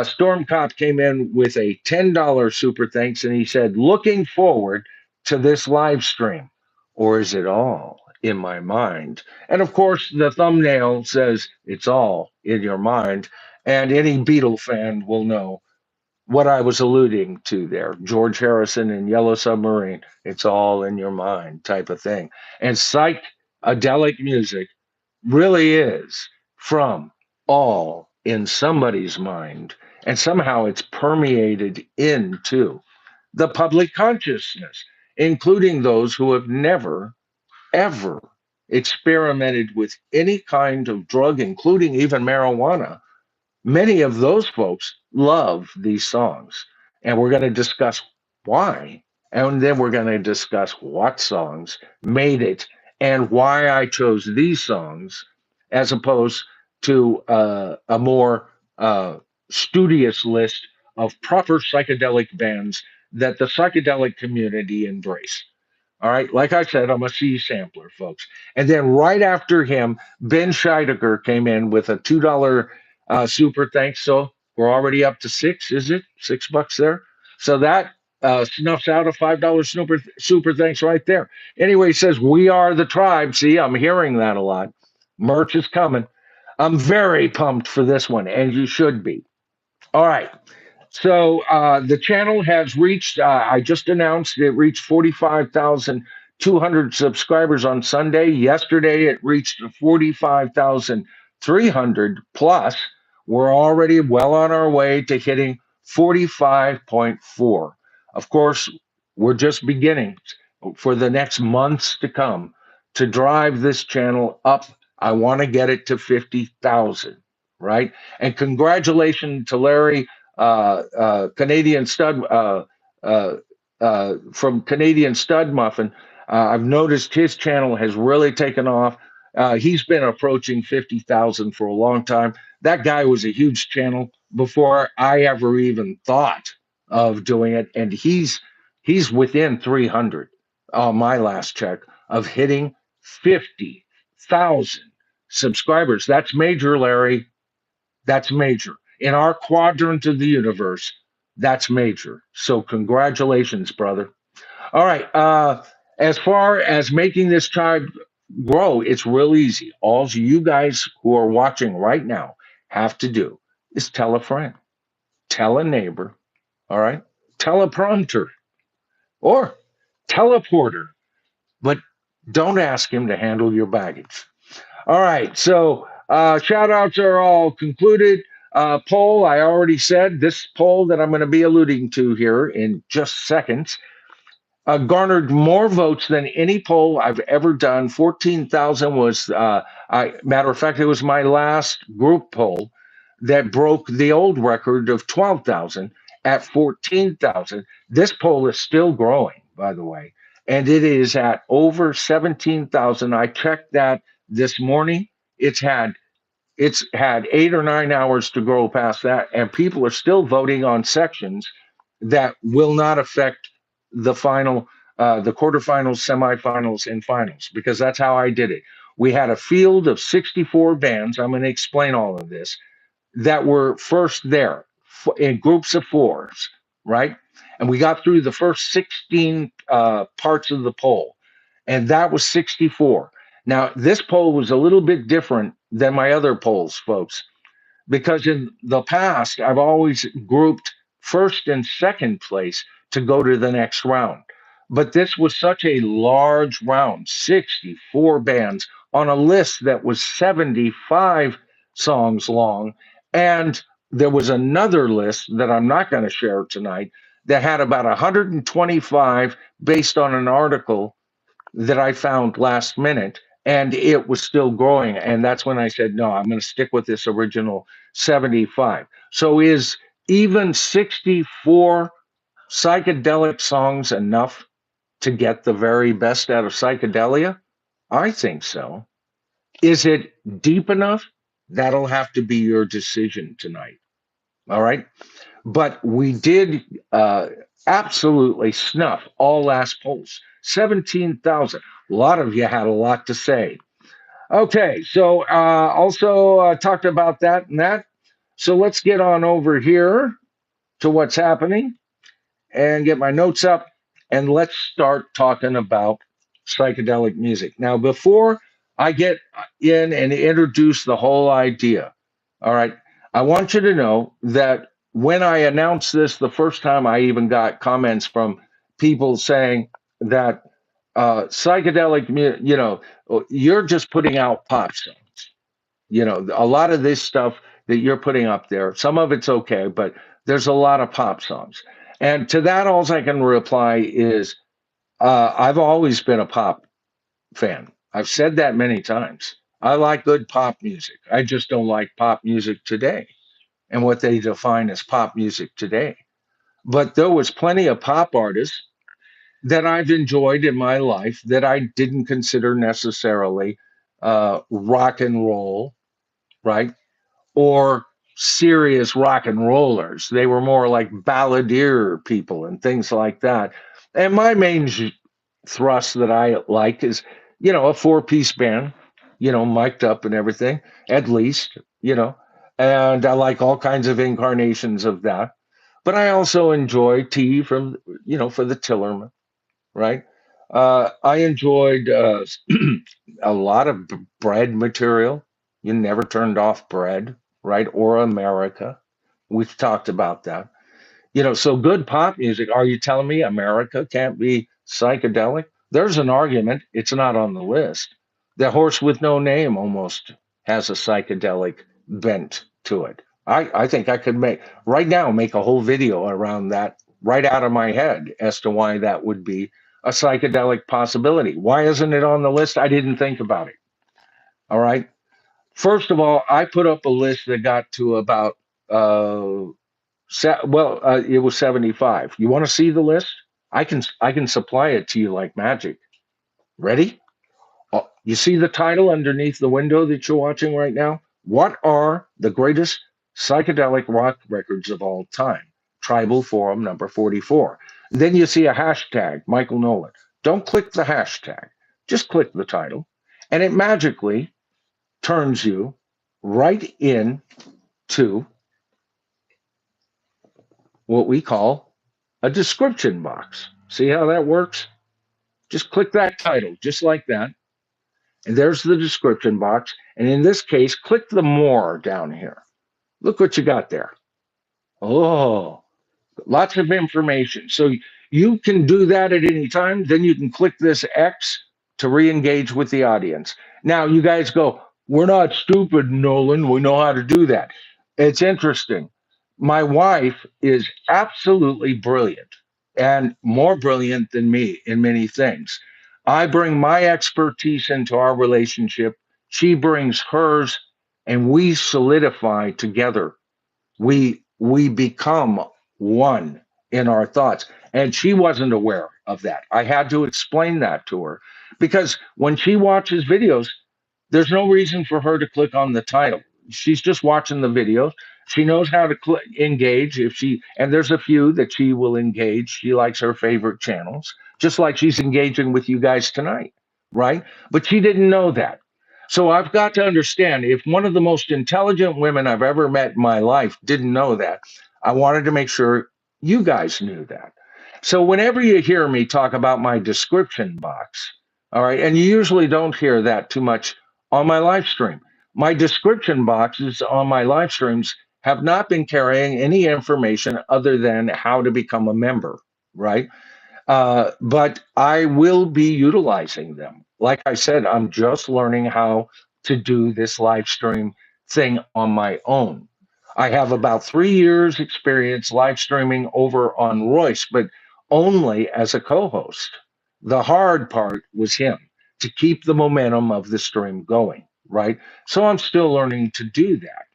Storm Cop came in with a $10 super thanks and he said, looking forward to this live stream. Or is it all in my mind? And of course, the thumbnail says it's all in your mind. And any Beatle fan will know what I was alluding to there. George Harrison and Yellow Submarine, it's all in your mind type of thing. And psychedelic music really is from all in somebody's mind. And somehow it's permeated into the public consciousness, including those who have never, ever experimented with any kind of drug, including even marijuana. Many of those folks love these songs. And we're going to discuss why. And then we're going to discuss what songs made it and why I chose these songs as opposed to a more studious list of proper psychedelic bands that the psychedelic community embrace. All right. Like I said, I'm a C sampler, folks. And then right after him, Ben Scheidecker came in with a $2 super thanks. So we're already up to six, is it? $6 there. So that snuffs out a $5 super thanks right there. Anyway, he says, we are the tribe. See, I'm hearing that a lot. Merch is coming. I'm very pumped for this one, and you should be. All right. So the channel has reached, I just announced it reached 45,200 subscribers on Sunday. Yesterday, it reached 45,300 plus. We're already well on our way to hitting 45.4. Of course, we're just beginning for the next months to come to drive this channel up. I want to get it to 50,000, right? And congratulations to Larry Canadian Stud from Canadian Stud Muffin. I've noticed his channel has really taken off. He's been approaching 50,000 for a long time. That guy was a huge channel before I ever even thought of doing it, and he's within 300 on my last check of hitting 50,000 subscribers. That's major, Larry. That's major. In our quadrant of the universe, that's major. So congratulations, brother. All right. As far as making this tribe grow, it's real easy. All you guys who are watching right now have to do is tell a friend, tell a neighbor, all right? Tell a prompter or teleporter, but don't ask him to handle your baggage. All right. So shout outs are all concluded. Poll, I already said this poll that I'm going to be alluding to here in just seconds garnered more votes than any poll I've ever done. 14,000 was, matter of fact, it was my last group poll that broke the old record of 12,000 at 14,000. This poll is still growing, by the way, and it is at over 17,000. I checked that this morning. It's had 8 or 9 hours to grow past that, and people are still voting on sections that will not affect the final, the quarterfinals, semifinals, and finals, because that's how I did it. We had a field of 64 bands. I'm going to explain all of this that were first there in groups of fours, right? And we got through the first 16 parts of the poll, and that was 64. Now, this poll was a little bit different than my other polls, folks, because in the past, I've always grouped first and second place to go to the next round. But this was such a large round, 64 bands on a list that was 75 songs long. And there was another list that I'm not going to share tonight that had about 125 based on an article that I found last minute, and it was still growing. And that's when I said, no, I'm going to stick with this original 75. So is even 64 psychedelic songs enough to get the very best out of psychedelia? I think so. Is it deep enough? That'll have to be your decision tonight. All right. But we did absolutely snuff all last polls. 17,000. A lot of you had a lot to say. Okay, so also talked about that and that. So let's get on over here to what's happening and get my notes up, and let's start talking about psychedelic music. Now, before I get in and introduce the whole idea, all right, I want you to know that when I announced this the first time, I even got comments from people saying that psychedelic, you're just putting out pop songs. A lot of this stuff that you're putting up there, some of it's okay, but there's a lot of pop songs. And to that, all I can reply is I've always been a pop fan. I've said that many times. I like good pop music. I just don't like pop music today and what they define as pop music today. But there was plenty of pop artists that I've enjoyed in my life that I didn't consider necessarily rock and roll, right? Or serious rock and rollers. They were more like balladeer people and things like that. And my main thrust that I like is, a four-piece band, mic'd up and everything, at least, and I like all kinds of incarnations of that. But I also enjoy tea from, for the Tillerman, right? I enjoyed a lot of bread material. You never turned off bread, right? Or America. We've talked about that. So good pop music. Are you telling me America can't be psychedelic? There's an argument. It's not on the list. The Horse with No Name almost has a psychedelic bent to it. I think I could right now make a whole video around that right out of my head as to why that would be a psychedelic possibility. Why isn't it on the list? I didn't think about it. All right. First of all, I put up a list that got to about it was 75. You want to see the list? I can supply it to you like magic. Ready? Oh, you see the title underneath the window that you're watching right now? What are the greatest psychedelic rock records of all time? Tribal Forum number 44. Then you see a hashtag, Michael Noland. Don't click the hashtag, just click the title, and it magically turns you right in to what we call a description box. See how that works? Just click that title, just like that. And there's the description box. And in this case, click the more down here. Look what you got there. Oh, lots of information. So you can do that at any time. Then you can click this X to re-engage with the audience. Now you guys go, we're not stupid, Noland. We know how to do that. It's interesting. My wife is absolutely brilliant and more brilliant than me in many things. I bring my expertise into our relationship. She brings hers, and we solidify together. We become one in our thoughts. And she wasn't aware of that. I had to explain that to her because when she watches videos, there's no reason for her to click on the title. she's just watching the videos. She knows how to engage if she, and there's a few that she will engage. She likes her favorite channels, just like she's engaging with you guys tonight, right? But she didn't know that. So I've got to understand, if one of the most intelligent women I've ever met in my life didn't know that, I wanted to make sure you guys knew that. So whenever you hear me talk about my description box, all right, and you usually don't hear that too much on my live stream. My description boxes on my live streams have not been carrying any information other than how to become a member, right? But I will be utilizing them. Like I said, I'm just learning how to do this live stream thing on my own. I have about 3 years experience live streaming over on Royce, but only as a co-host. The hard part was him to keep the momentum of the stream going, right? So I'm still learning to do that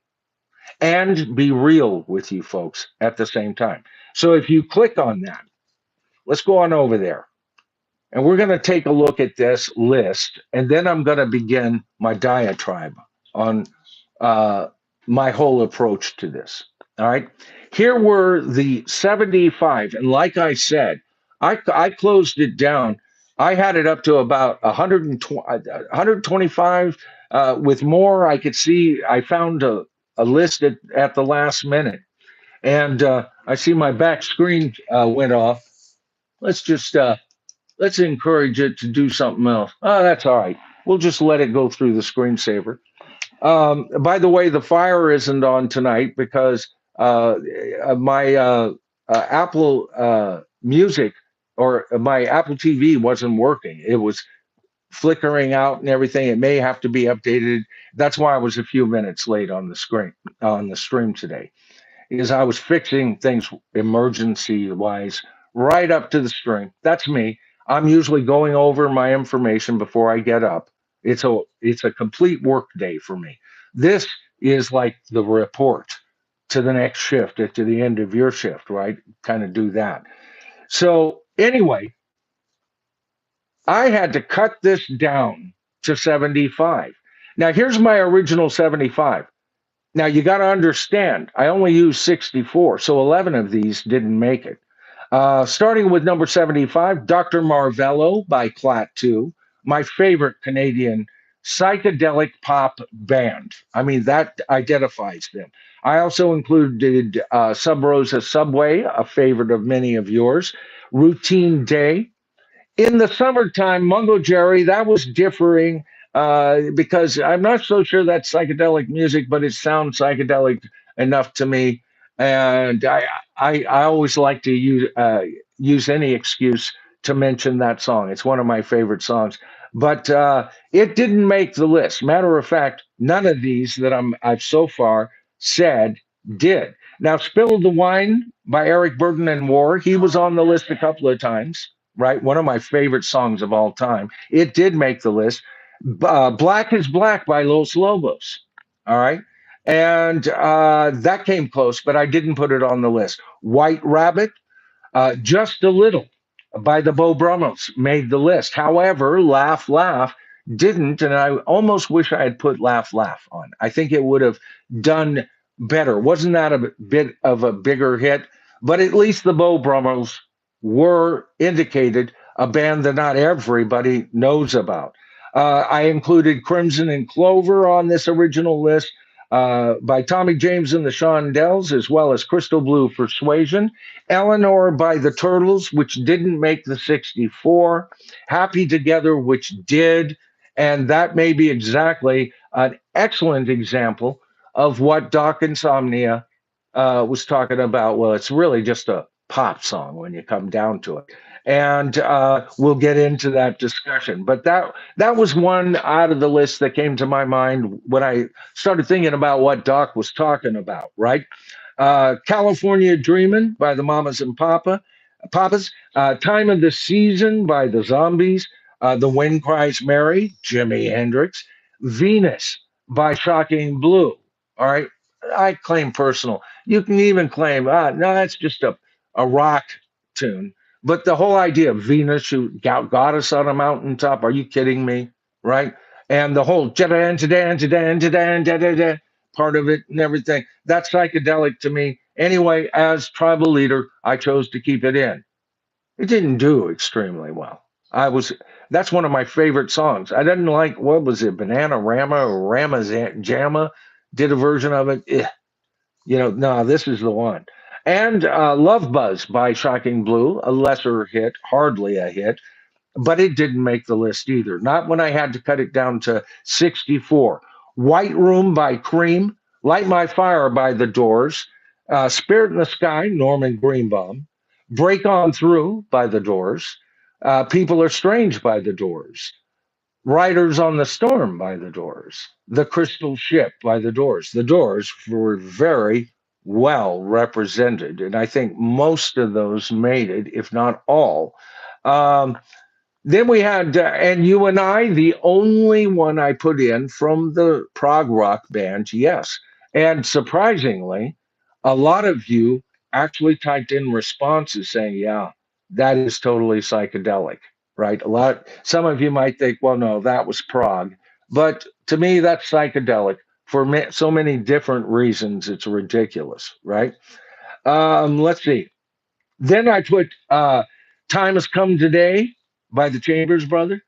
and be real with you folks at the same time. So if you click on that, let's go on over there. And we're going to take a look at this list, and then I'm going to begin my diatribe on uh, my whole approach to this. All right. Here were the 75. And like I said, I closed it down. I had it up to about 120, 125 with more. I could see I found a list at the last minute. And I see my back screen went off. Let's just let's encourage it to do something else. Oh, that's all right. We'll just let it go through the screensaver. By the way, the fire isn't on tonight because my Apple Music or my Apple TV wasn't working. It was flickering out and everything. It may have to be updated. That's why I was a few minutes late on the screen on the stream today is I was fixing things emergency wise right up to the stream. That's me. I'm usually going over my information before I get up. It's a complete work day for me. This is like the report to the next shift, to the end of your shift, right? Kind of do that. So anyway, I had to cut this down to 75. Now here's my original 75. Now you got to understand, I only used 64, so 11 of these didn't make it. Starting with number 75, Dr. Marvello by Clat 2, my favorite Canadian psychedelic pop band. I mean, that identifies them. I also included Sub Rosa Subway, a favorite of many of yours, Routine Day, in the summertime, Mungo Jerry, that was differing because I'm not so sure that's psychedelic music, but it sounds psychedelic enough to me. And I always like to use any excuse to mention that song. It's one of my favorite songs, but it didn't make the list. Matter of fact, none of these that I've so far said did. Now, Spill the Wine by Eric Burden and War, he was on the list a couple of times, right? One of my favorite songs of all time. It did make the list. Black is Black by Los Lobos. All right. And that came close, but I didn't put it on the list. White Rabbit, Just a Little by the Bo Brummels made the list. However, Laugh Laugh didn't, and I almost wish I had put Laugh Laugh on. I think it would have done better. Wasn't that a bit of a bigger hit? But at least the Bo Brummels were indicated a band that not everybody knows about. I included Crimson and Clover on this original list by Tommy James and the Shondells, as well as Crystal Blue Persuasion. Eleanor by the Turtles, which didn't make the 64. Happy Together, which did. And that may be exactly an excellent example of what Doc Insomnia was talking about. Well, it's really just a pop song when you come down to it. And we'll get into that discussion. But that was one out of the list that came to my mind when I started thinking about what Doc was talking about, right? California Dreamin' by the Mamas and Papas, Time of the Season by the Zombies, The Wind Cries Mary, Jimi Hendrix, Venus by Shocking Blue. All right, I claim personal. You can even claim, no, that's just a rock tune. But the whole idea of Venus, who goddess on a mountaintop, are you kidding me? Right? And the whole part of it and everything. That's psychedelic to me. Anyway, as tribal leader, I chose to keep it in. It didn't do extremely well. I was That's one of my favorite songs. I didn't like, what was it, Banana Rama or Rama Jamma did a version of it. No, this is the one. And Love Buzz by Shocking Blue, a lesser hit, hardly a hit, but it didn't make the list either. Not when I had to cut it down to 64. White Room by Cream, Light My Fire by The Doors, Spirit in the Sky, Norman Greenbaum, Break On Through by The Doors, People Are Strange by The Doors, Riders on the Storm by The Doors, The Crystal Ship by The Doors. The Doors were very well represented, and I think most of those made it, if not all. Um, then we had, and You and I, the only one I put in from the prog rock band, yes. And surprisingly, a lot of you actually typed in responses saying, yeah, that is totally psychedelic, right? Some of you might think, well, no, that was prog. But to me, that's psychedelic for so many different reasons. It's ridiculous, right? Let's see. Then I put Time Has Come Today by the Chambers Brothers.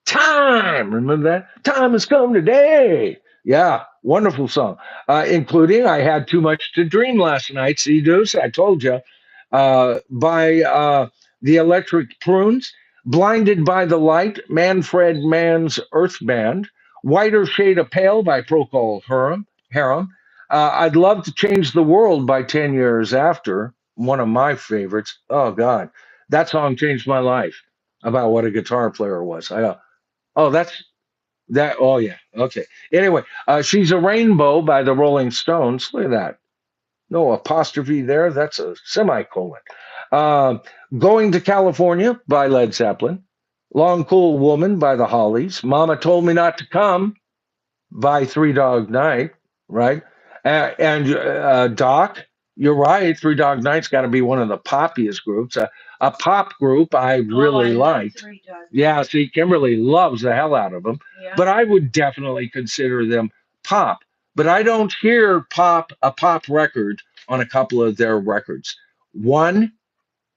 Time. Remember that? Time has come today. Yeah, wonderful song. Including I Had Too Much to Dream last night. See, Deuce, I told you. By the Electric Prunes. Blinded by the Light, Manfred Mann's Earth Band. Whiter Shade of Pale by Procol Harum. I'd Love to Change the World by 10 Years After. One of my favorites. Oh, God. That song changed my life about what a guitar player was. Oh, that's that. Oh, yeah. Okay. Anyway, She's a Rainbow by the Rolling Stones. Look at that. No apostrophe there. That's a semicolon. Um, Going to California by Led Zeppelin. Long Cool Woman by the Hollies. Mama Told Me Not to Come by Three Dog Night, right? And Doc, you're right. Three Dog Night's got to be one of the poppiest groups. A pop group I really liked. Yeah, see, Kimberly loves the hell out of them, but I would definitely consider them pop. But I don't hear a pop record on a couple of their records. One,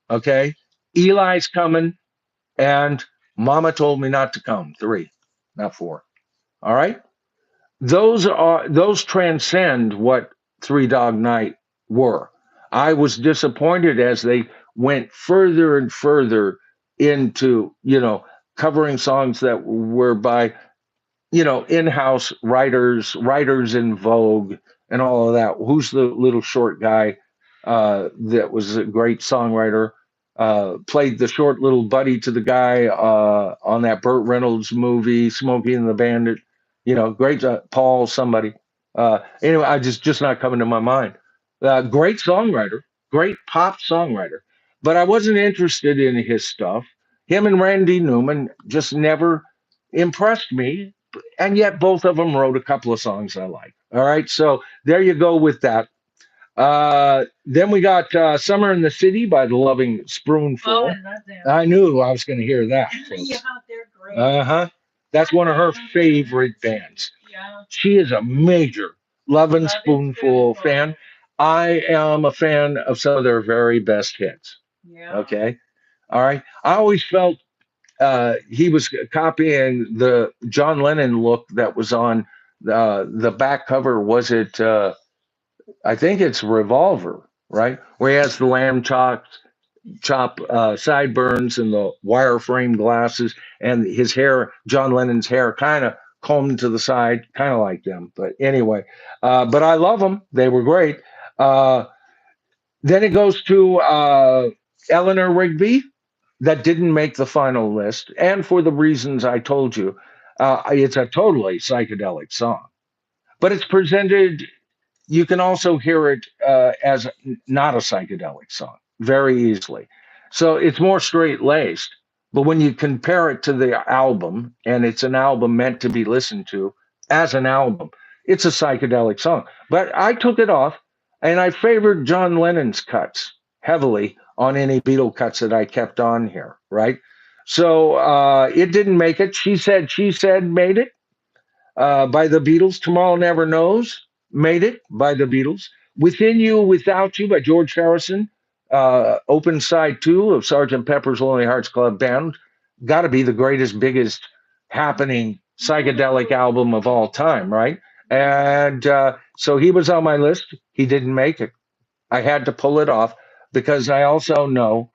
okay, Eli's Coming, and Mama Told Me Not to Come. Three, not four. All right. Those transcend what Three Dog Night were. I was disappointed as they went further and further into, covering songs that were by, in-house writers in Vogue and all of that. Who's the little short guy that was a great songwriter? Played the short little buddy to the guy on that Burt Reynolds movie, Smokey and the Bandit. Great Paul somebody. Anyway, I just not coming to my mind. Great songwriter, great pop songwriter, but I wasn't interested in his stuff. Him and Randy Newman just never impressed me, and yet both of them wrote a couple of songs I like. All right, so there you go with that. Then we got Summer in the City by the Loving Spoonful. Oh, I love them. I knew I was going to hear that. Yeah, they're great. Uh-huh. That's one of her favorite bands. Yeah. She is a major Loving Spoonful fan. I am a fan of some of their very best hits. Yeah. Okay. All right. I always felt he was copying the John Lennon look that was on the back cover. Was it? I think it's Revolver, right? Where he has the lamb chop sideburns and the wireframe glasses, and his hair, John Lennon's hair, kind of combed to the side, kind of like them. But anyway, but I love them. They were great. Uh, then it goes to Eleanor Rigby, that didn't make the final list, and for the reasons I told you, it's a totally psychedelic song, but it's presented. You can also hear it as not a psychedelic song very easily. So it's more straight laced. But when you compare it to the album, and it's an album meant to be listened to as an album, it's a psychedelic song. But I took it off and I favored John Lennon's cuts heavily on any Beatle cuts that I kept on here, right? So it didn't make it. She Said made it. by the Beatles. Tomorrow Never Knows made it by the Beatles. Within You, Without You by George Harrison. Open side two of Sergeant Pepper's Lonely Hearts Club Band. Got to be the greatest, biggest happening psychedelic album of all time, right? And so he was on my list. He didn't make it. I had to pull it off because I also know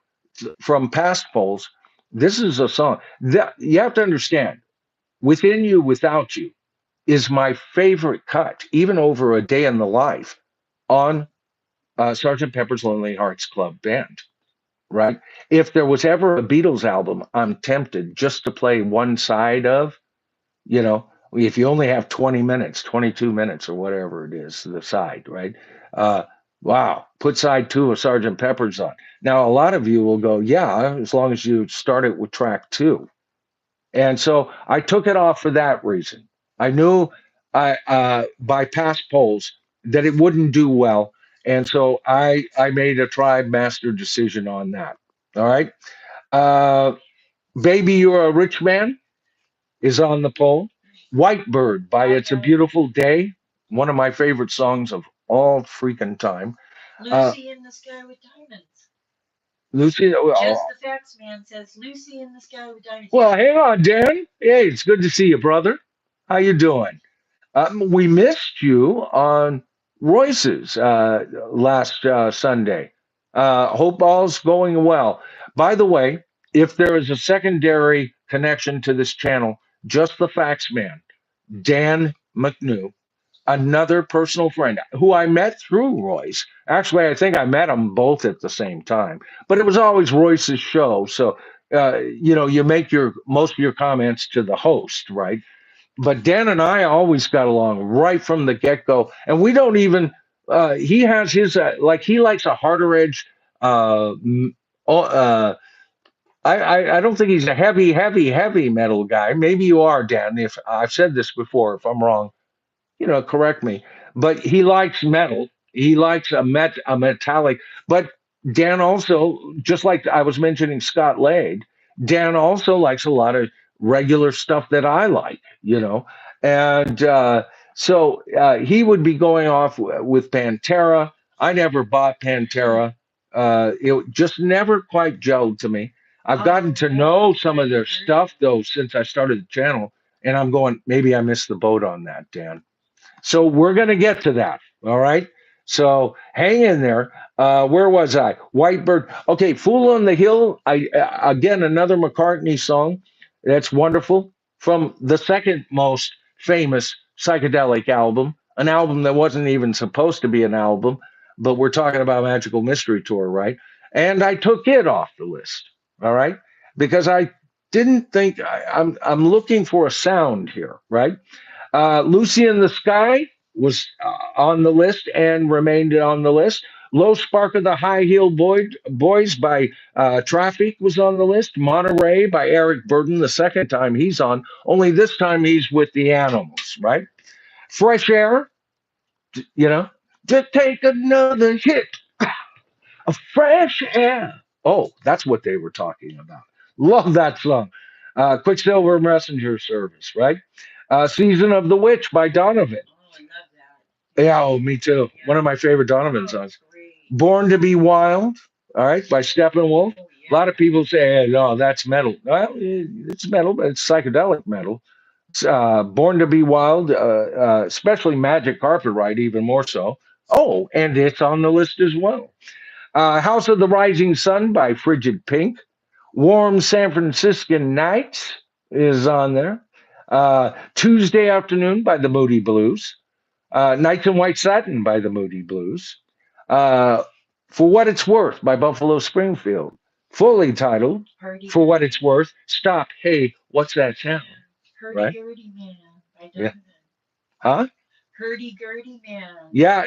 from past polls, this is a song that you have to understand. Within You, Without You is my favorite cut, even over A Day in the Life on Sergeant Pepper's Lonely Hearts Club Band, right? If there was ever a Beatles album, I'm tempted just to play one side of, you know, if you only have 20 minutes, 22 minutes, or whatever it is, the side, right? Uh, wow, put side two of Sergeant Pepper's on. Now, a lot of you will go, yeah, as long as you start it with track two. And so I took it off for that reason. I knew by past polls that it wouldn't do well. And so I made a tribe master decision on that. All right. Uh, Baby, You're a Rich Man is on the poll. White Bird by It's a Beautiful Day, one of my favorite songs of all freaking time. Lucy in the Sky with Diamonds. Lucy, Just the Facts Man says Lucy in the Sky with Diamonds. well, hang on, Dan. Hey, it's good to see you, brother. How you doing? We missed you on Royce's last Sunday. Hope all's going well. By the way, if there is a secondary connection to this channel, just the Facts Man, Dan McNew, another personal friend who I met through Royce. Actually, I think I met them both at the same time, but it was always Royce's show. So, you make your most of your comments to the host, right? But Dan and I always got along right from the get go, and we don't even. He has his like he likes a harder edge. Uh, m- oh, I don't think he's a heavy metal guy. Maybe you are, Dan. If I've said this before, if I'm wrong, correct me. But he likes metal. He likes a metallic. But Dan also, just like I was mentioning Scott Lade, Dan also likes a lot of regular stuff that I like, And he would be going off with Pantera. I never bought Pantera. It just never quite gelled to me. I've gotten to know some of their stuff though since I started the channel, and I'm going, maybe I missed the boat on that, Dan. So we're going to get to that. All right. So hang in there. Where was I? Whitebird. Okay. Fool on the Hill. Again, another McCartney song. That's wonderful from the second most famous psychedelic album, an album that wasn't even supposed to be an album, but we're talking about Magical Mystery Tour, right? And I took it off the list. All right. Because I didn't think I'm looking for a sound here, right? Lucy in the Sky was on the list and remained on the list. Low Spark of the High Heel Boys by Traffic was on the list. Monterey by Eric Burden, the second time he's on, only this time he's with the Animals, right? Fresh Air, to take another hit of fresh air. Oh, that's what they were talking about. Love that song. Quicksilver Messenger Service, right? Season of the Witch by Donovan. Oh, I love that. Yeah, oh, me too. Yeah. One of my favorite Donovan Oh, songs. great. Born to be Wild, all right, by Steppenwolf. Oh, A lot yeah. of people say, hey, no, that's metal. Well, it's metal, but it's psychedelic metal. Born to be Wild, especially Magic Carpet Ride, even more so. Oh, and it's on the list as well. House of the Rising Sun by Frigid Pink. Warm San Franciscan Nights is on there. Tuesday Afternoon by the Moody Blues. Nights in White Satin by the Moody Blues. Uh, For What It's Worth by Buffalo Springfield. Fully titled For What It's Worth. Stop. Hey, what's that sound? Right? Hurdy-gurdy Man by Yeah. Donovan. Huh? Hurdy-gurdy Man. Yeah,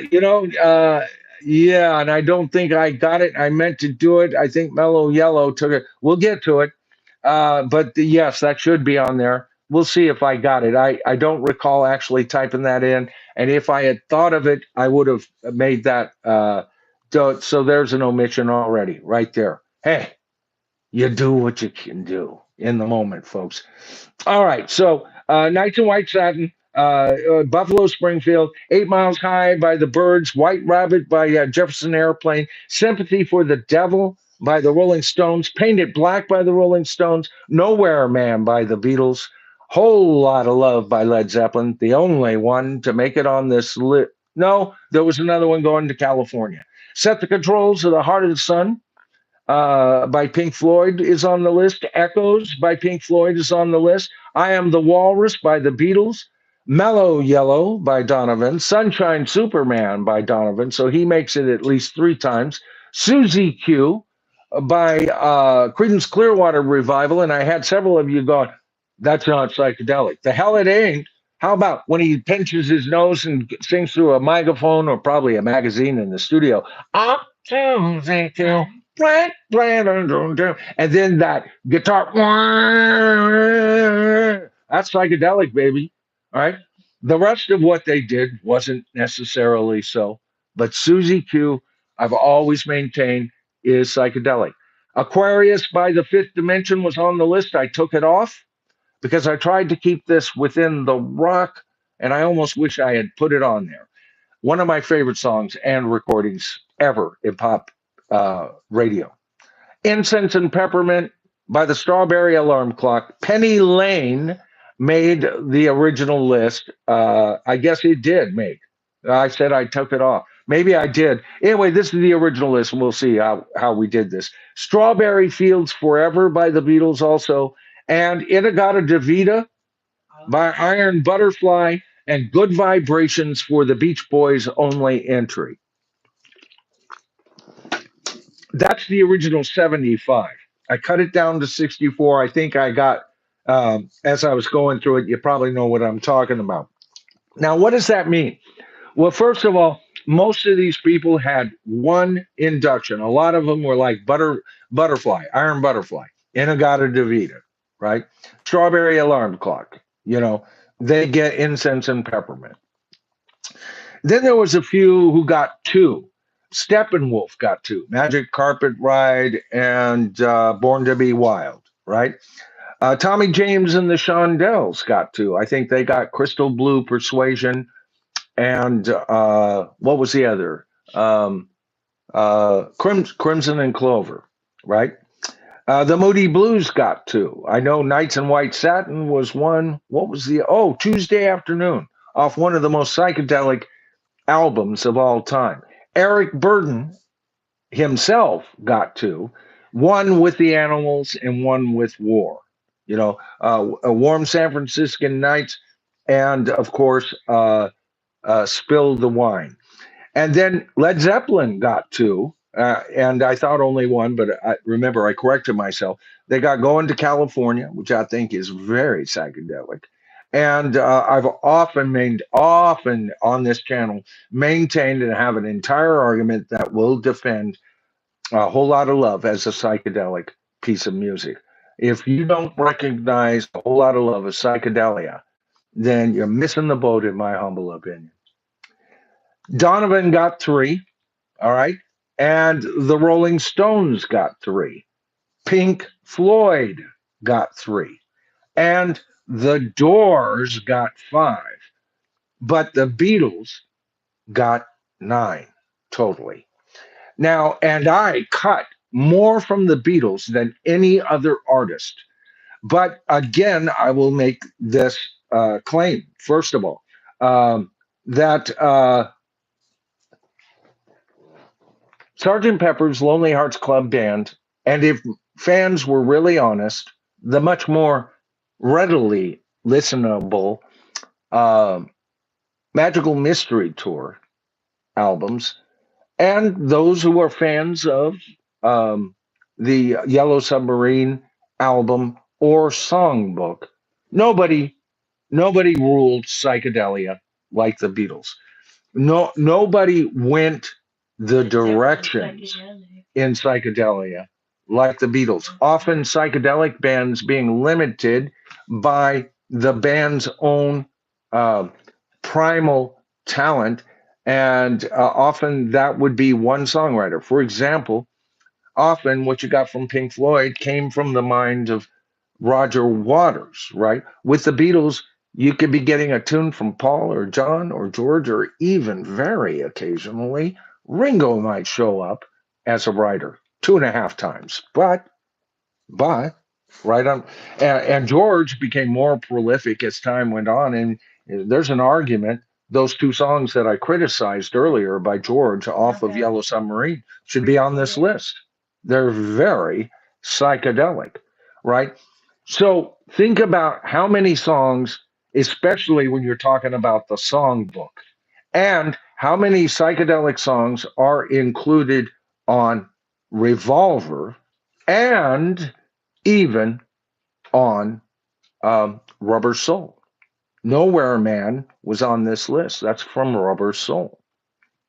yeah, and I don't think I got it. I meant to do it. I think Mellow Yellow took it. We'll get to it. Yes, that should be on there. We'll see if I got it. I don't recall actually typing that in. And if I had thought of it, I would have made that. So there's an omission already right there. Hey, you do what you can do in the moment, folks. All right. So Nights in White Satin. Buffalo Springfield, 8 Miles High by the Byrds, White Rabbit by Jefferson Airplane, Sympathy for the Devil by the Rolling Stones, Painted Black by the Rolling Stones, Nowhere Man by the Beatles, Whole Lot of Love by Led Zeppelin, the only one to make it on this list. No, there was another one going to California. Set the Controls of the Heart of the Sun by Pink Floyd is on the list. Echoes by Pink Floyd is on the list. I Am the Walrus by the Beatles. Mellow Yellow by Donovan. Sunshine Superman by Donovan. So he makes it at least three times. Suzie Q by Creedence Clearwater Revival. And I had several of you going, that's not psychedelic. The hell it ain't. How about when he pinches his nose and sings through a microphone or probably a magazine in the studio? Up Susie Q. And then that guitar, that's psychedelic, baby. All right. The rest of what they did wasn't necessarily so, but Suzie Q, I've always maintained, is psychedelic. Aquarius by the Fifth Dimension was on the list. I took it off because I tried to keep this within the rock, and I almost wish I had put it on there. One of my favorite songs and recordings ever in pop radio. Incense and Peppermint by the Strawberry Alarm Clock. Penny Lane made the original list. I guess it did make. I said I took it off. Maybe I did. Anyway, this is the original list, and we'll see how we did this. Strawberry Fields Forever by the Beatles also. And In-A-Gadda-Da-Vida by Iron Butterfly. And Good Vibrations for the Beach Boys only entry. That's the original 75. I cut it down to 64. I think I got, as I was going through it, you probably know what I'm talking about. Now, what does that mean? Well, first of all, most of these people had one induction. A lot of them were like Butterfly, Iron Butterfly, In-A-Gadda-Da-Vida, right? Strawberry Alarm Clock, they get Incense and Peppermint. Then there was a few who got two. Steppenwolf got two, Magic Carpet Ride and Born to Be Wild, right? Tommy James and the Shondells got two. I think they got Crystal Blue Persuasion and what was the other? Crimson and Clover, right? The Moody Blues got two. I know Nights in White Satin was one. What was Tuesday Afternoon off one of the most psychedelic albums of all time. Eric Burden himself got two, one with the Animals and one with War. A Warm San Franciscan Nights, and of course, Spill the Wine. And then Led Zeppelin got two, and I thought only one, but remember I corrected myself. They got Going to California, which I think is very psychedelic. And I've often on this channel maintained and have an entire argument that will defend A Whole Lot of Love as a psychedelic piece of music. If you don't recognize A Whole Lot of Love as psychedelia, then you're missing the boat, in my humble opinion. Donovan got three, all right, and the Rolling Stones got three. Pink Floyd got three, and the Doors got five, but the Beatles got nine totally. Now, and I cut more from the Beatles than any other artist. But again, I will make this claim, first of all, that Sgt. Pepper's Lonely Hearts Club Band, and if fans were really honest, the much more readily listenable Magical Mystery Tour albums, and those who are fans of the Yellow Submarine album or songbook, nobody ruled psychedelia like the Beatles. Nobody went the directions in psychedelia like the Beatles. Often psychedelic bands being limited by the band's own primal talent, and often that would be one songwriter. For example, often what you got from Pink Floyd came from the mind of Roger Waters, right? With the Beatles, You could be getting a tune from Paul or John or George, or even very occasionally, Ringo might show up as a writer 2.5 times. But right on, and George became more prolific as time went on. And there's an argument those two songs that I criticized earlier by George off of Okay. Yellow Submarine should be on this Yeah. list. They're very psychedelic, right? So think about how many songs, especially when you're talking about the songbook, and how many psychedelic songs are included on Revolver and even on Rubber Soul. Nowhere Man was on this list. That's from Rubber Soul.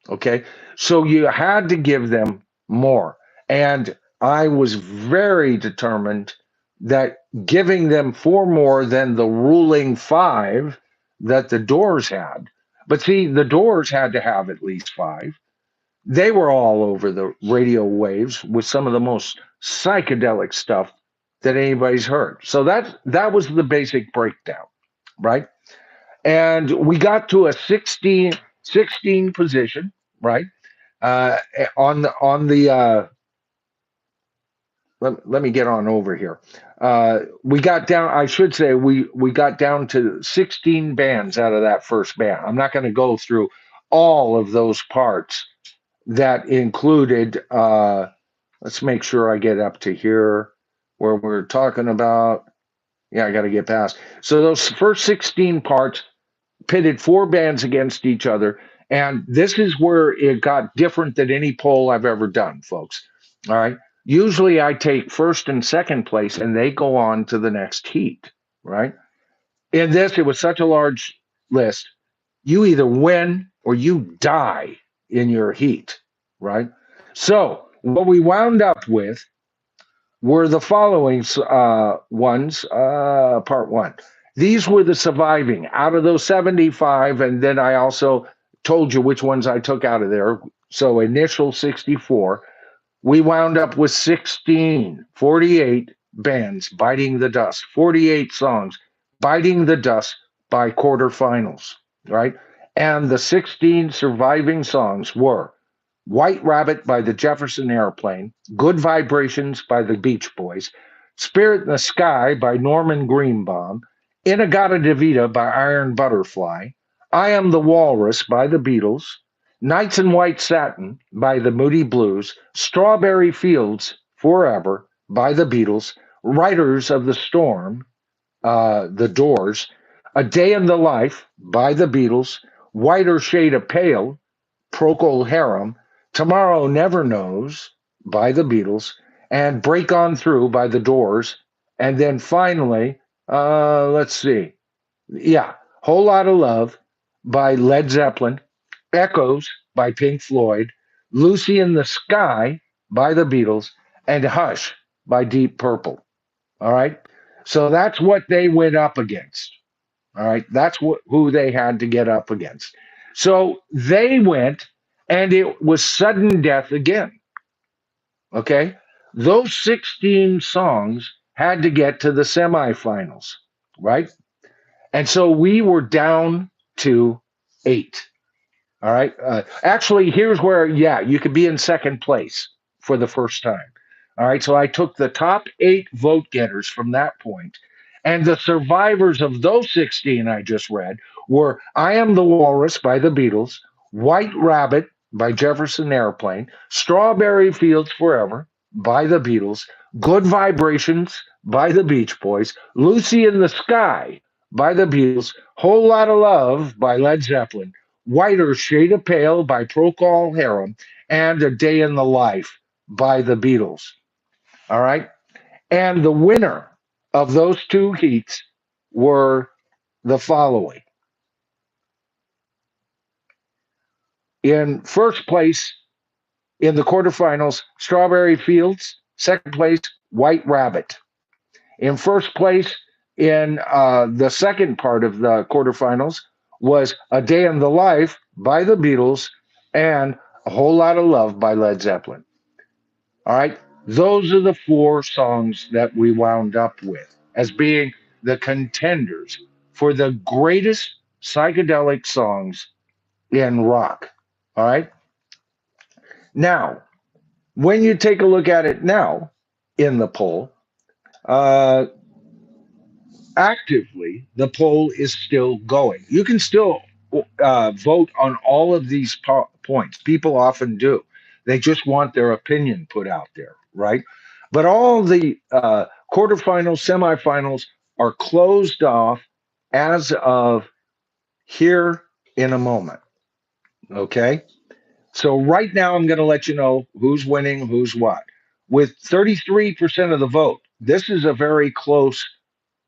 Okay. So you had to give them more. And I was very determined that giving them four more than the ruling five that the Doors had. But see, the Doors had to have at least five. They were all over the radio waves with some of the most psychedelic stuff that anybody's heard. So that was the basic breakdown, right? And we got to a 16 position, right? Uh, on the let me get on over here. We got down. I should say we got down to 16 bands out of that first band. I'm not going to go through all of those parts that included. Let's make sure I get up to here where we're talking about. Yeah, I got to get past. So those first 16 parts pitted four bands against each other. And this is where it got different than any poll I've ever done, folks. All right. Usually I take first and second place and they go on to the next heat, right? In this, it was such a large list. You either win or you die in your heat, right? So what we wound up with were the following ones, part one. These were the surviving out of those 75. And then I also told you which ones I took out of there. So initial 64, we wound up with 16, 48 bands biting the dust, 48 songs biting the dust by quarterfinals, right? And the 16 surviving songs were White Rabbit by the Jefferson Airplane, Good Vibrations by the Beach Boys, Spirit in the Sky by Norman Greenbaum, In-A-Gadda-Da-Vida by Iron Butterfly, I Am the Walrus by the Beatles, Nights in White Satin by the Moody Blues, Strawberry Fields Forever by the Beatles, Riders of the Storm, the Doors, A Day in the Life by the Beatles, Whiter Shade of Pale, Procol Harum, Tomorrow Never Knows by the Beatles, and Break On Through by the Doors. And then finally, let's see. Yeah, Whole Lot of Love by Led Zeppelin, Echoes by Pink Floyd, Lucy in the Sky by the Beatles, and Hush by Deep Purple. All right. So that's what they went up against. All right. That's who they had to get up against. So they went, and it was sudden death again. Okay. Those 16 songs had to get to the semifinals, right? And so we were down to eight. All right. Actually, here's where, yeah, you could be in second place for the first time. All right. So I took the top eight vote getters from that point, and the survivors of those 16 I just read were I Am the Walrus by the Beatles, White Rabbit by Jefferson Airplane, Strawberry Fields Forever by the Beatles, Good Vibrations by the Beach Boys, Lucy in the Sky by the Beatles, Whole Lot of Love by Led Zeppelin, Whiter Shade of Pale by Procol Harum, and A Day in the Life by the Beatles. All right. And the winner of those two heats were the following. In first place in the quarterfinals, Strawberry Fields. Second place, White Rabbit. In first place in the second part of the quarterfinals was A Day in the Life by the Beatles and A Whole Lot of Love by Led Zeppelin. All right. Those are the four songs that we wound up with as being the contenders for the greatest psychedelic songs in rock. All right. Now, when you take a look at it now in the poll, uh, actively, the poll is still going. You can still vote on all of these points. People often do. They just want their opinion put out there, right? But all the quarterfinals, semifinals are closed off as of here in a moment. Okay. So right now, I'm going to let you know who's winning, who's what. With 33% of the vote, this is a very close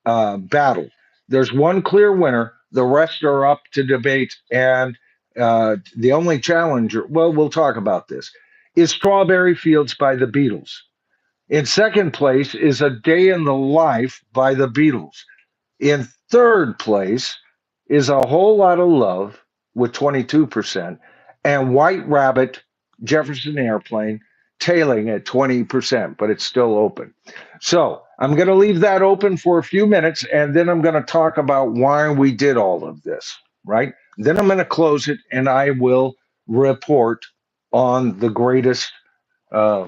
battle. There's one clear winner. The rest are up to debate. And the only challenger, well, we'll talk about this, is Strawberry Fields by the Beatles. In second place is A Day in the Life by the Beatles. In third place is A Whole Lot of Love with 22%, and White Rabbit, Jefferson Airplane, tailing at 20%, but it's still open. So I'm going to leave that open for a few minutes, and then I'm going to talk about why we did all of this, right? Then I'm going to close it, and I will report on the greatest, uh,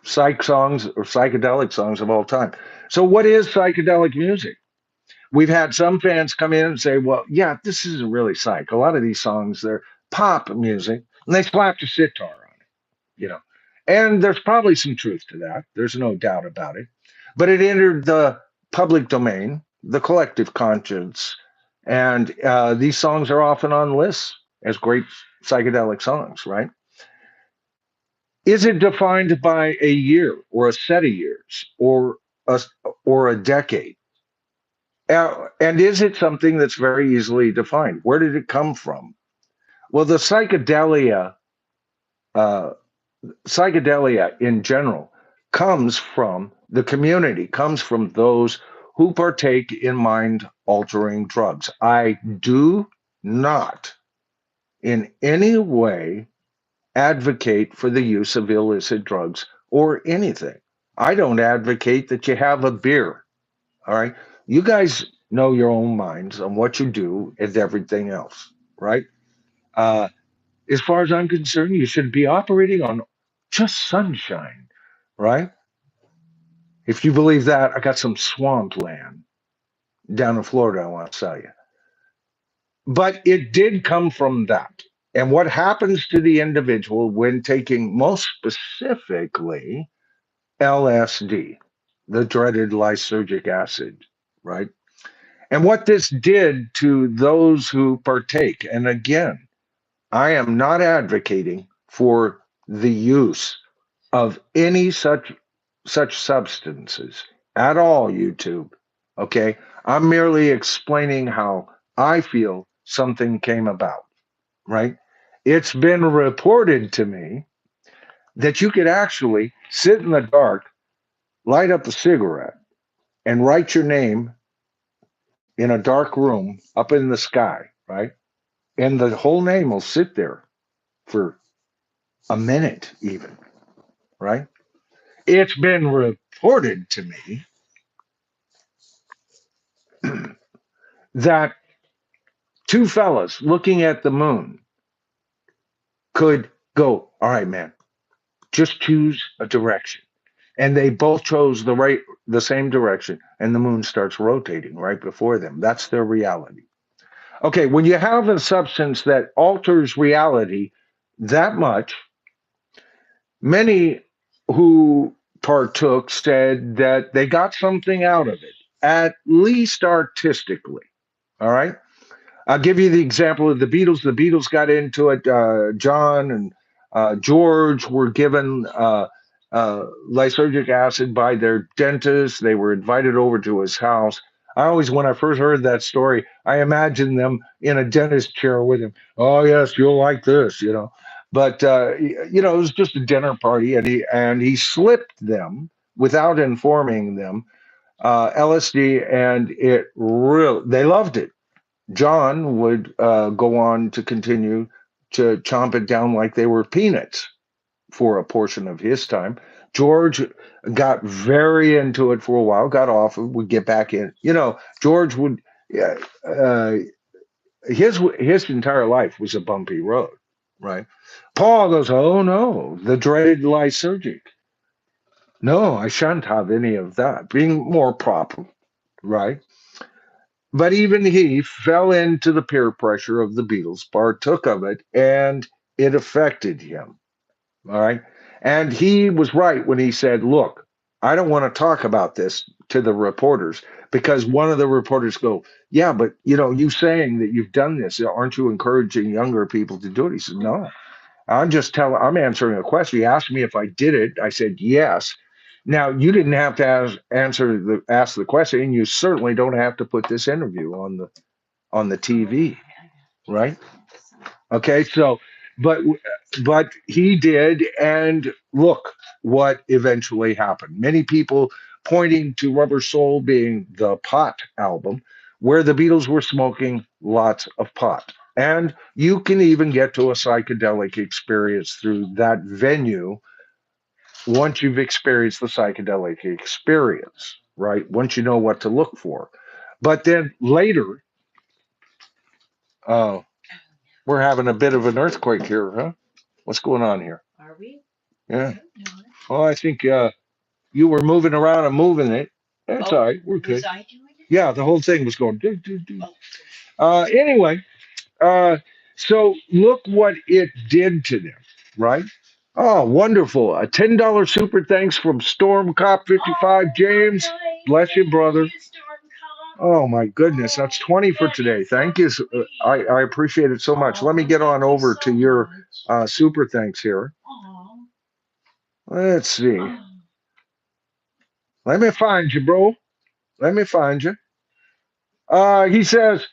psych songs or psychedelic songs of all time. So, what is psychedelic music? We've had some fans come in and say, well, yeah, this isn't really psych. A lot of these songs, they're pop music, and they slapped a sitar on it. And there's probably some truth to that. There's no doubt about it. But it entered the public domain, the collective conscience, and these songs are often on lists as great psychedelic songs, right? Is it defined by a year or a set of years a, or a decade? And is it something that's very easily defined? Where did it come from? Well, the uh, psychedelia in general comes from the community, comes from those who partake in mind altering drugs. I do not in any way advocate for the use of illicit drugs or anything. I don't advocate that you have a beer. All right. You guys know your own minds on what you do and everything else, right? Uh, as far as I'm concerned, you should be operating on just sunshine, right? If you believe that, I got some swampland down in Florida I want to sell you. But it did come from that. And what happens to the individual when taking most specifically LSD, the dreaded lysergic acid, right? And what this did to those who partake. And again, I am not advocating for the use of any such substances at all, YouTube. Okay? I'm merely explaining how I feel something came about, right? It's been reported to me that you could actually sit in the dark, light up a cigarette, and write your name in a dark room up in the sky, right? And the whole name will sit there for a minute, even, right? It's been reported to me that two fellas looking at the moon could go, all right, man, just choose a direction. And they both chose the same direction, and the moon starts rotating right before them. That's their reality. Okay, when you have a substance that alters reality that much, many who partook said that they got something out of it, at least artistically. All right. I'll give you the example of the Beatles. The Beatles got into it. John and George were given lysergic acid by their dentist. They were invited over to his house. I always, when I first heard that story, I imagined them in a dentist chair with him. Oh yes, you'll like this. But it was just a dinner party, and he slipped them without informing them LSD, and it really they loved it. John would go on to continue to chomp it down like they were peanuts for a portion of his time. George got very into it for a while, got off, would get back in. George would Yeah, uh, his entire life was a bumpy road, right? Paul goes, oh no, the dreaded lysergic. No, I shan't have any of that. Being more proper, right? But even he fell into the peer pressure of the Beatles, partook of it, and it affected him. All right. And he was right when he said, look, I don't want to talk about this to the reporters because one of the reporters go, yeah, but you saying that you've done this, aren't you encouraging younger people to do it? He said, no, I'm answering a question. He asked me if I did it. I said, yes. Now you didn't have to ask the question, and you certainly don't have to put this interview on the TV, right? Okay, so but but he did, and look what eventually happened. Many people pointing to Rubber Soul being the pot album, where the Beatles were smoking lots of pot. And you can even get to a psychedelic experience through that venue once you've experienced the psychedelic experience, right? Once you know what to look for. But then later, uh, we're having a bit of an earthquake here, huh? What's going on here? Are we? Yeah. No. Oh, I think you were moving around and moving it. That's all right. We're good. Was I doing it? Yeah, the whole thing was going do do do. Oh. Anyway, so look what it did to them, right? Oh, wonderful. A $10 super thanks from Storm Cop 55 James. Bless you, brother. Oh my goodness, that's 20 for today. Thank you. I appreciate it so much. Let me get on over to your super thanks here. Let's see. Let me find you, bro. Let me find you. He says,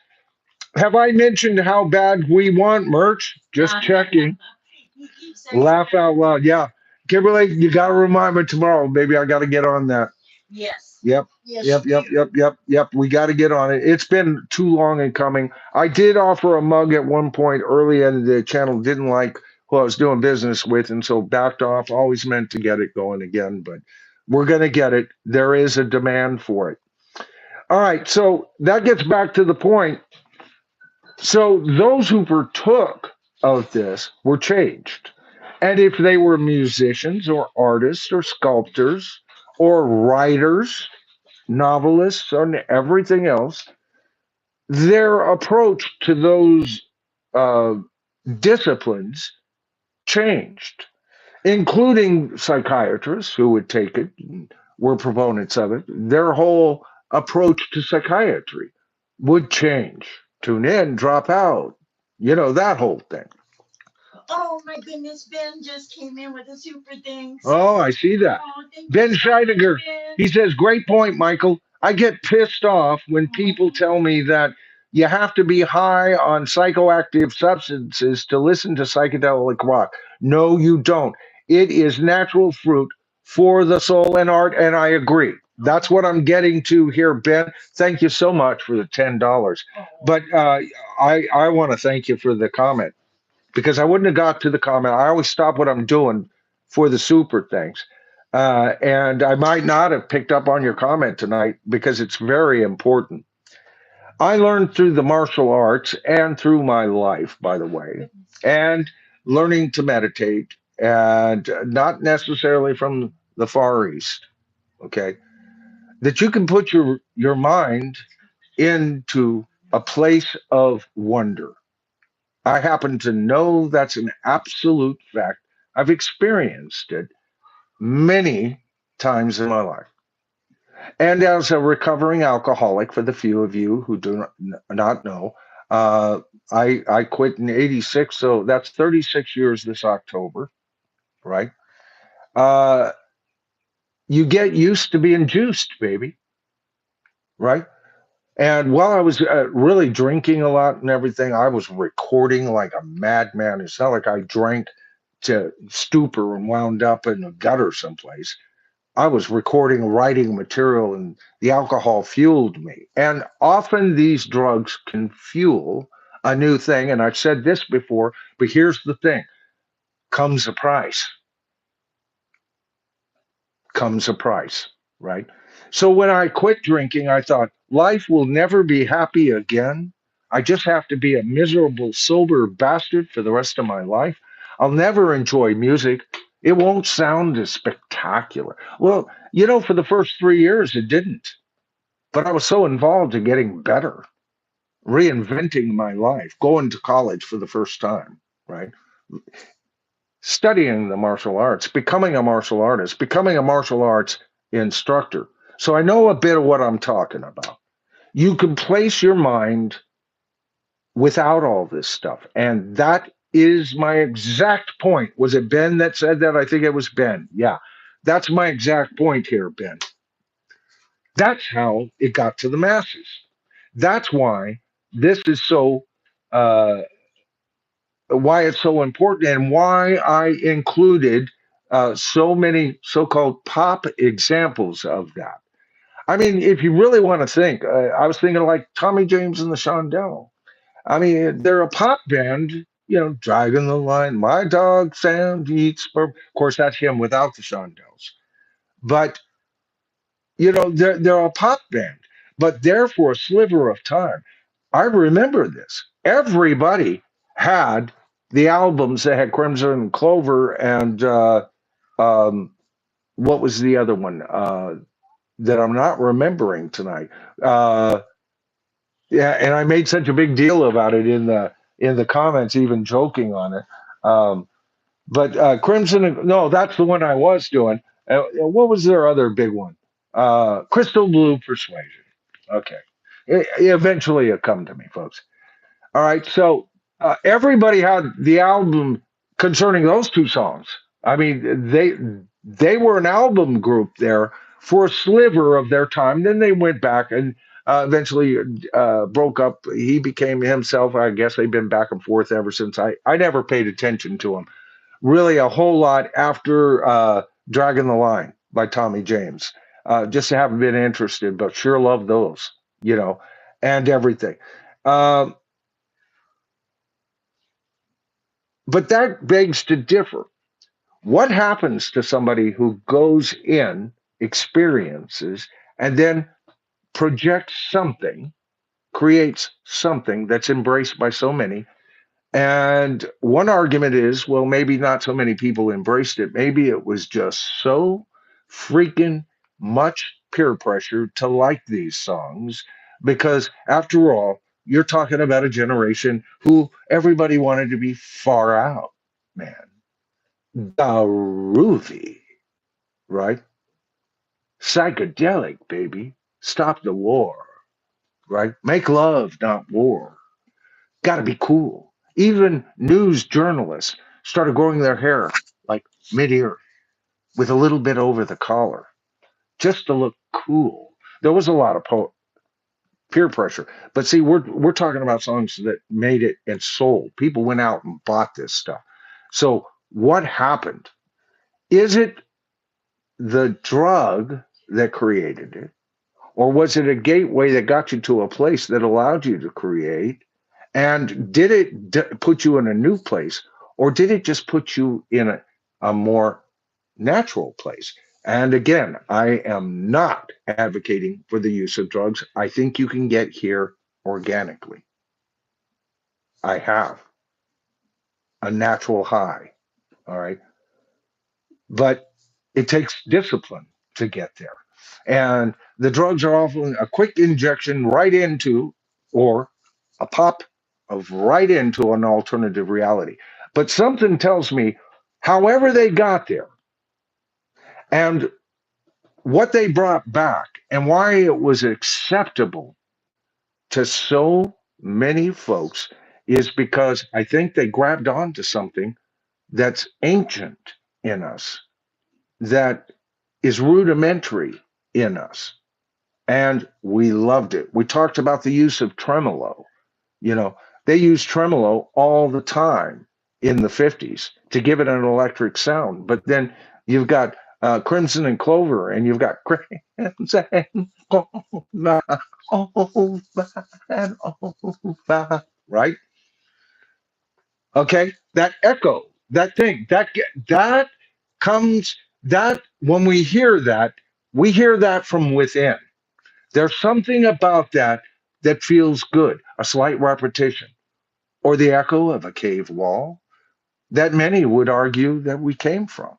have I mentioned how bad we want merch? Just checking. Laugh out loud. Yeah. Kimberly, you got to remind me tomorrow. Maybe I got to get on that. Yes. Yep. Yes, Yep. We got to get on it. It's been too long in coming. I did offer a mug at one point early, and the channel didn't like who I was doing business with, and so backed off. Always meant to get it going again, but we're going to get it. There is a demand for it. All right. So that gets back to the point. So those who partook of this were changed. And if they were musicians or artists or sculptors or writers, novelists, and everything else, their approach to those uh, disciplines changed, including psychiatrists who would take it, and were proponents of it. Their whole approach to psychiatry would change. Tune in, drop out, that whole thing. Oh my goodness, Ben just came in with a super thing. Oh, I see that. Oh, Ben Scheidegger, he says, great point, Michael. I get pissed off when people tell me that you have to be high on psychoactive substances to listen to psychedelic rock. No, you don't. It is natural fruit for the soul and art, and I agree. That's what I'm getting to here, Ben. Thank you so much for the $10. But I want to thank you for the comment because I wouldn't have got to the comment. I always stop what I'm doing for the super things. And I might not have picked up on your comment tonight because it's very important. I learned through the martial arts and through my life, by the way, and learning to meditate, and not necessarily from the Far East, okay, that you can put your mind into a place of wonder. I happen to know that's an absolute fact. I've experienced it many times in my life. And as a recovering alcoholic, for the few of you who do not know, uh, I quit in '86, so that's 36 years this October, right? Uh, you get used to being juiced, baby, right? And while I was really drinking a lot and everything, I was recording like a madman. It's not like I drank to stupor and wound up in a gutter someplace. I was recording, writing material, and the alcohol fueled me. And often these drugs can fuel a new thing. And I've said this before, but here's the thing: comes a price, comes a price, right? So when I quit drinking, I thought, life will never be happy again. I just have to be a miserable, sober bastard for the rest of my life. I'll never enjoy music. It won't sound as spectacular. Well, for the first 3 years, it didn't. But I was so involved in getting better, reinventing my life, going to college for the first time, right? Studying the martial arts, becoming a martial artist, becoming a martial arts instructor. So I know a bit of what I'm talking about. You can place your mind without all this stuff. And that is my exact point. Was it Ben that said that? I think it was Ben. Yeah. That's my exact point here, Ben. That's how it got to the masses. That's this is so uh, why it's so important and why I included so many so-called pop examples of that. I mean, if you really want to think, I was thinking like Tommy James and the Shondells. I mean, they're a pop band, dragging the line. My dog Sam eats sperm. Of course, that's him without the Shondells. But they're a pop band. But there for a sliver of time, I remember this. Everybody had the albums that had Crimson Clover and um, what was the other one that I'm not remembering tonight? Yeah, and I made such a big deal about it in the comments, even joking on it. Um, but Crimson, no, that's the one I was doing. What was their other big one? Crystal Blue Persuasion. Okay, eventually it come to me, folks. All right, so everybody had the album concerning those two songs. I mean, they were an album group there for a sliver of their time. Then they went back and eventually broke up. He became himself. I guess they've been back and forth ever since. I never paid attention to him really a whole lot after Dragging the Line by Tommy James. Just haven't been interested, but sure love those, and everything. Um, But that begs to differ. What happens to somebody who goes in, experiences, and then projects something, creates something that's embraced by so many? And one argument is, well, maybe not so many people embraced it. Maybe it was just so freaking much peer pressure to like these songs, because after all, you're talking about a generation who everybody wanted to be far out, man. Groovy, right? Psychedelic, baby. Stop the war, right? Make love, not war. Got to be cool. Even news journalists started growing their hair like mid-ear with a little bit over the collar just to look cool. There was a lot of peer pressure, but see, we're talking about songs that made it and sold. People went out and bought this stuff. So what happened? Is it the drug that created it? Or was it a gateway that got you to a place that allowed you to create? And did it put you in a new place? Or did it just put you in a more natural place? And again, I am not advocating for the use of drugs. I think you can get here organically. I have a natural high. All right. But it takes discipline to get there. And the drugs are often a quick injection right into, or a pop of right into an alternative reality. But something tells me, however they got there and what they brought back and why it was acceptable to so many folks is because I think they grabbed onto something that's ancient in us, that is rudimentary in us. And we loved it. We talked about the use of tremolo. You know, they used tremolo all the time in the 50s to give it an electric sound. But then you've got Crimson and Clover, and you've got Crimson and Clover, over and over, right? Okay, that echo, that thing, that comes, that when we hear that, We hear that from within. There's something about that that feels good, a slight repetition, or the echo of a cave wall that many would argue that we came from.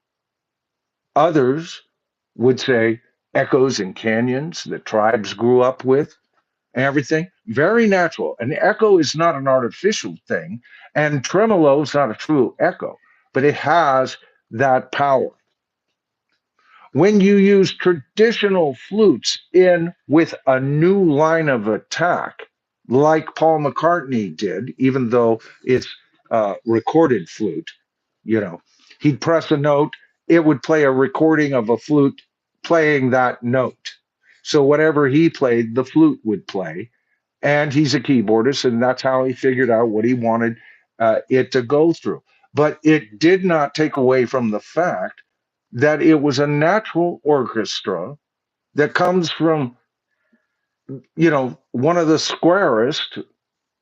Others would say echoes in canyons that tribes grew up with, and everything. Very natural. An echo is not an artificial thing, and tremolo is not a true echo, but it has that power. When you use traditional flutes in with a new line of attack, like Paul McCartney did, even though it's recorded flute, you know, he'd press a note, it would play a recording of a flute playing that note. So whatever he played, the flute would play. And he's a keyboardist, and that's how he figured out what he wanted it to go through. But it did not take away from the fact that it was a natural orchestra that comes from, one of the squarest,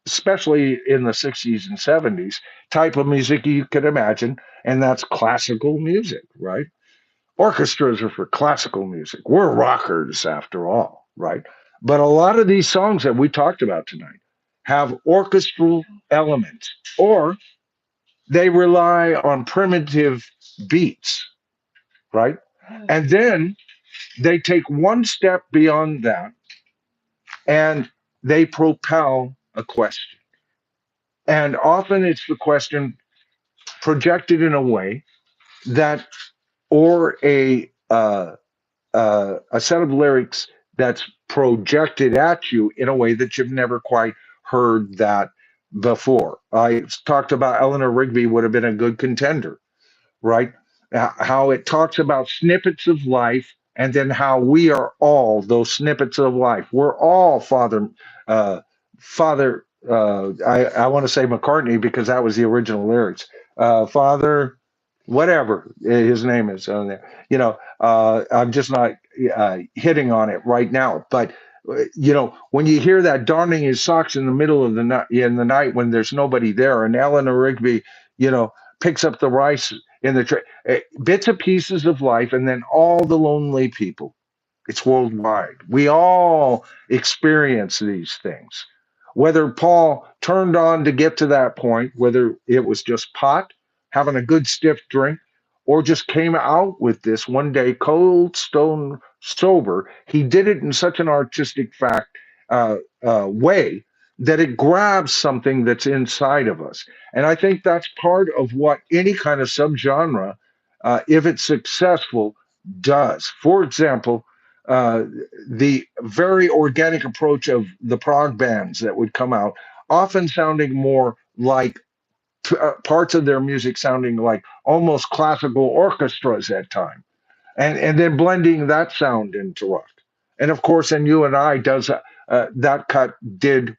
especially in the 60s and 70s, type of music you could imagine, and that's classical music, right? Orchestras are for classical music. We're rockers after all, right? But a lot of these songs that we talked about tonight have orchestral elements, or they rely on primitive beats, right? And then they take one step beyond that and they propel a question. And often it's the question projected in a way that, or a set of lyrics that's projected at you in a way that you've never quite heard that before. I talked about Eleanor Rigby would have been a good contender, right? How it talks about snippets of life, and then how we are all those snippets of life. We're all uh, Father. I want to say McCartney because that was the original lyrics. Father, whatever his name is on there. I'm just not hitting on it right now, but when you hear that darning his socks in the middle of the night, in the night when there's nobody there, and Eleanor Rigby, picks up the rice in the tray, bits and pieces of life, and then all the lonely people. It's worldwide. We all experience these things. Whether Paul turned on to get to that point, whether it was just pot, having a good stiff drink, or just came out with this one day, cold, stone sober, he did it in such an artistic way that it grabs something that's inside of us. And I think that's part of what any kind of subgenre, if it's successful, does. For example, uh, the very organic approach of the prog bands that would come out, often sounding more like parts of their music sounding like almost classical orchestras at times, and then blending that sound into rock. And of course, and you and I does that cut did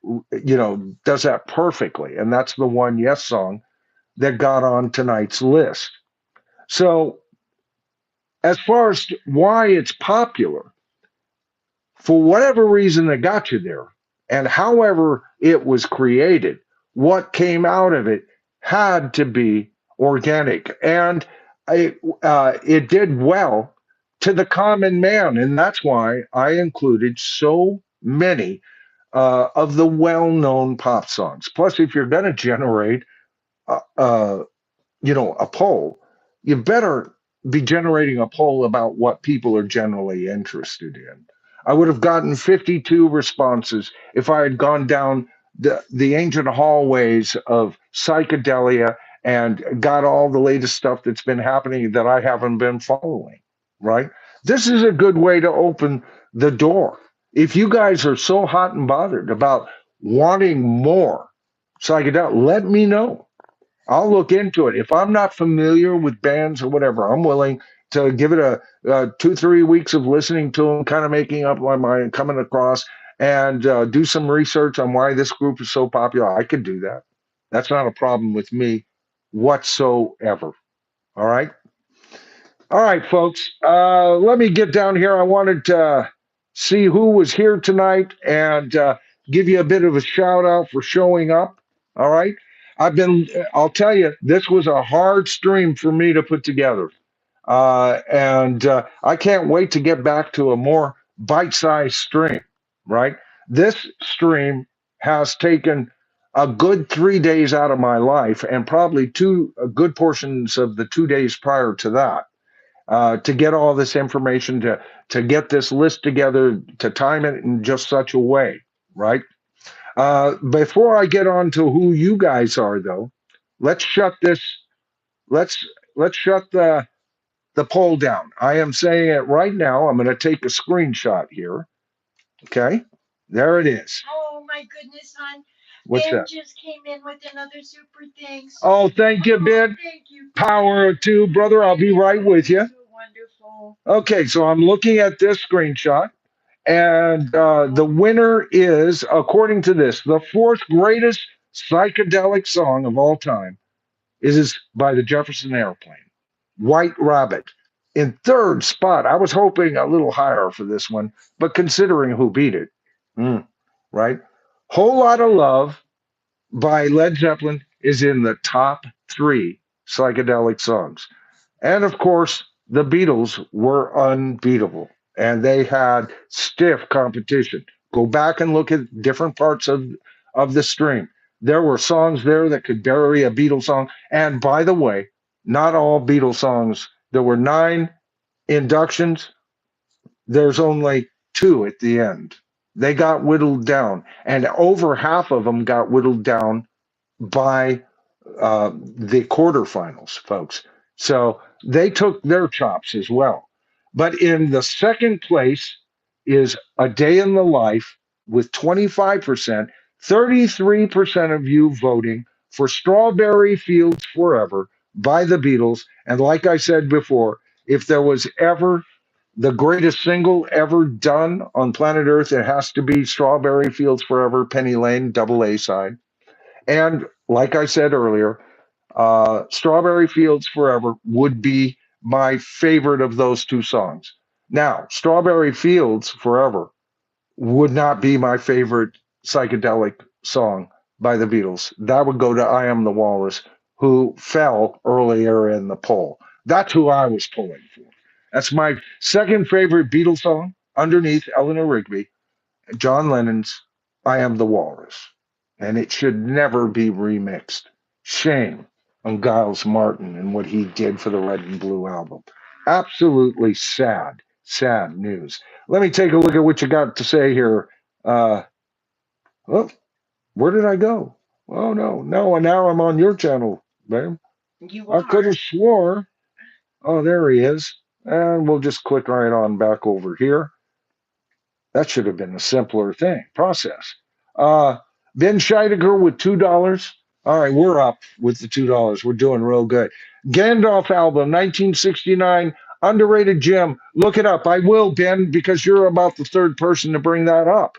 does that perfectly, and that's the one Yes song that got on tonight's list. So as far as why it's popular, for whatever reason that got you there, and however it was created, what came out of it had to be organic. And it did well to the common man. And that's why I included so many of the well known pop songs. Plus, if you're going to generate uh, uh, a poll, you better be generating a poll about what people are generally interested in. I would have gotten 52 responses if I had gone down the ancient hallways of psychedelia and got all the latest stuff that's been happening that I haven't been following, right? This is a good way to open the door. If you guys are so hot and bothered about wanting more psychedelic, let me know. I'll look into it. If I'm not familiar with bands or whatever, I'm willing to give it a 2, 3 weeks of listening to them, kind of making up my mind, coming across, and do some research on why this group is so popular. I could do that. That's not a problem with me whatsoever. All right. All right, folks. Let me get down here. I wanted to see who was here tonight and give you a bit of a shout out for showing up. All right. I'll tell you, this was a hard stream for me to put together. And I can't wait to get back to a more bite-sized stream, right? This stream has taken a good 3 days out of my life and probably two good portions of the 2 days prior to that to get all this information, to get this list together, to time it in just such a way, right? Before I get on to who you guys are, though, let's shut this. Let's let's shut the poll down. I am saying it right now. I'm going to take a screenshot here. Okay, there it is. Oh my goodness, hon. What's Ben that? just came in with another super thing. Oh, thank you, Ben. Thank you. Power of two, brother. I'll be right with you. So wonderful. Okay, so I'm looking at this screenshot, and the winner is, according to this, the fourth greatest psychedelic song of all time is by the Jefferson Airplane, White Rabbit. In third spot, I was hoping a little higher for this one, but considering who beat it, right? Whole Lot of Love by Led Zeppelin is in the top three psychedelic songs. And of course, the Beatles were unbeatable and they had stiff competition. Go back and look at different parts of the stream. There were songs there that could bury a Beatles song. And by the way, not all Beatles songs, there were 9 inductions. There's only 2 at the end. They got whittled down, and over half of them got whittled down by the quarterfinals, folks. So they took their chops as well. But in the second place is A Day in the Life with 25%, 33% of you voting for Strawberry Fields Forever by the Beatles. And like I said before, if there was ever the greatest single ever done on planet Earth, it has to be Strawberry Fields Forever, Penny Lane, double A side. And like I said earlier, Strawberry Fields Forever would be my favorite of those 2 songs. Now, Strawberry Fields Forever would not be my favorite psychedelic song by the Beatles. That would go to I Am the Walrus, who fell earlier in the poll. That's who I was pulling for. That's my second favorite Beatles song, underneath Eleanor Rigby, John Lennon's I Am the Walrus. And it should never be remixed. Shame on Giles Martin and what he did for the Red and Blue album. Absolutely sad, sad news. Let me take a look at what you got to say here. Oh, where did I go? Oh, no, and now I'm on your channel, babe. You I could are. have swore. Oh, there he is. And we'll just click right on back over here. That should have been a simpler process. Ben Scheidegger with $2. All right, we're up with the $2. We're doing real good. Gandalf album, 1969, underrated Jim. Look it up. I will, Ben, because you're about the third person to bring that up.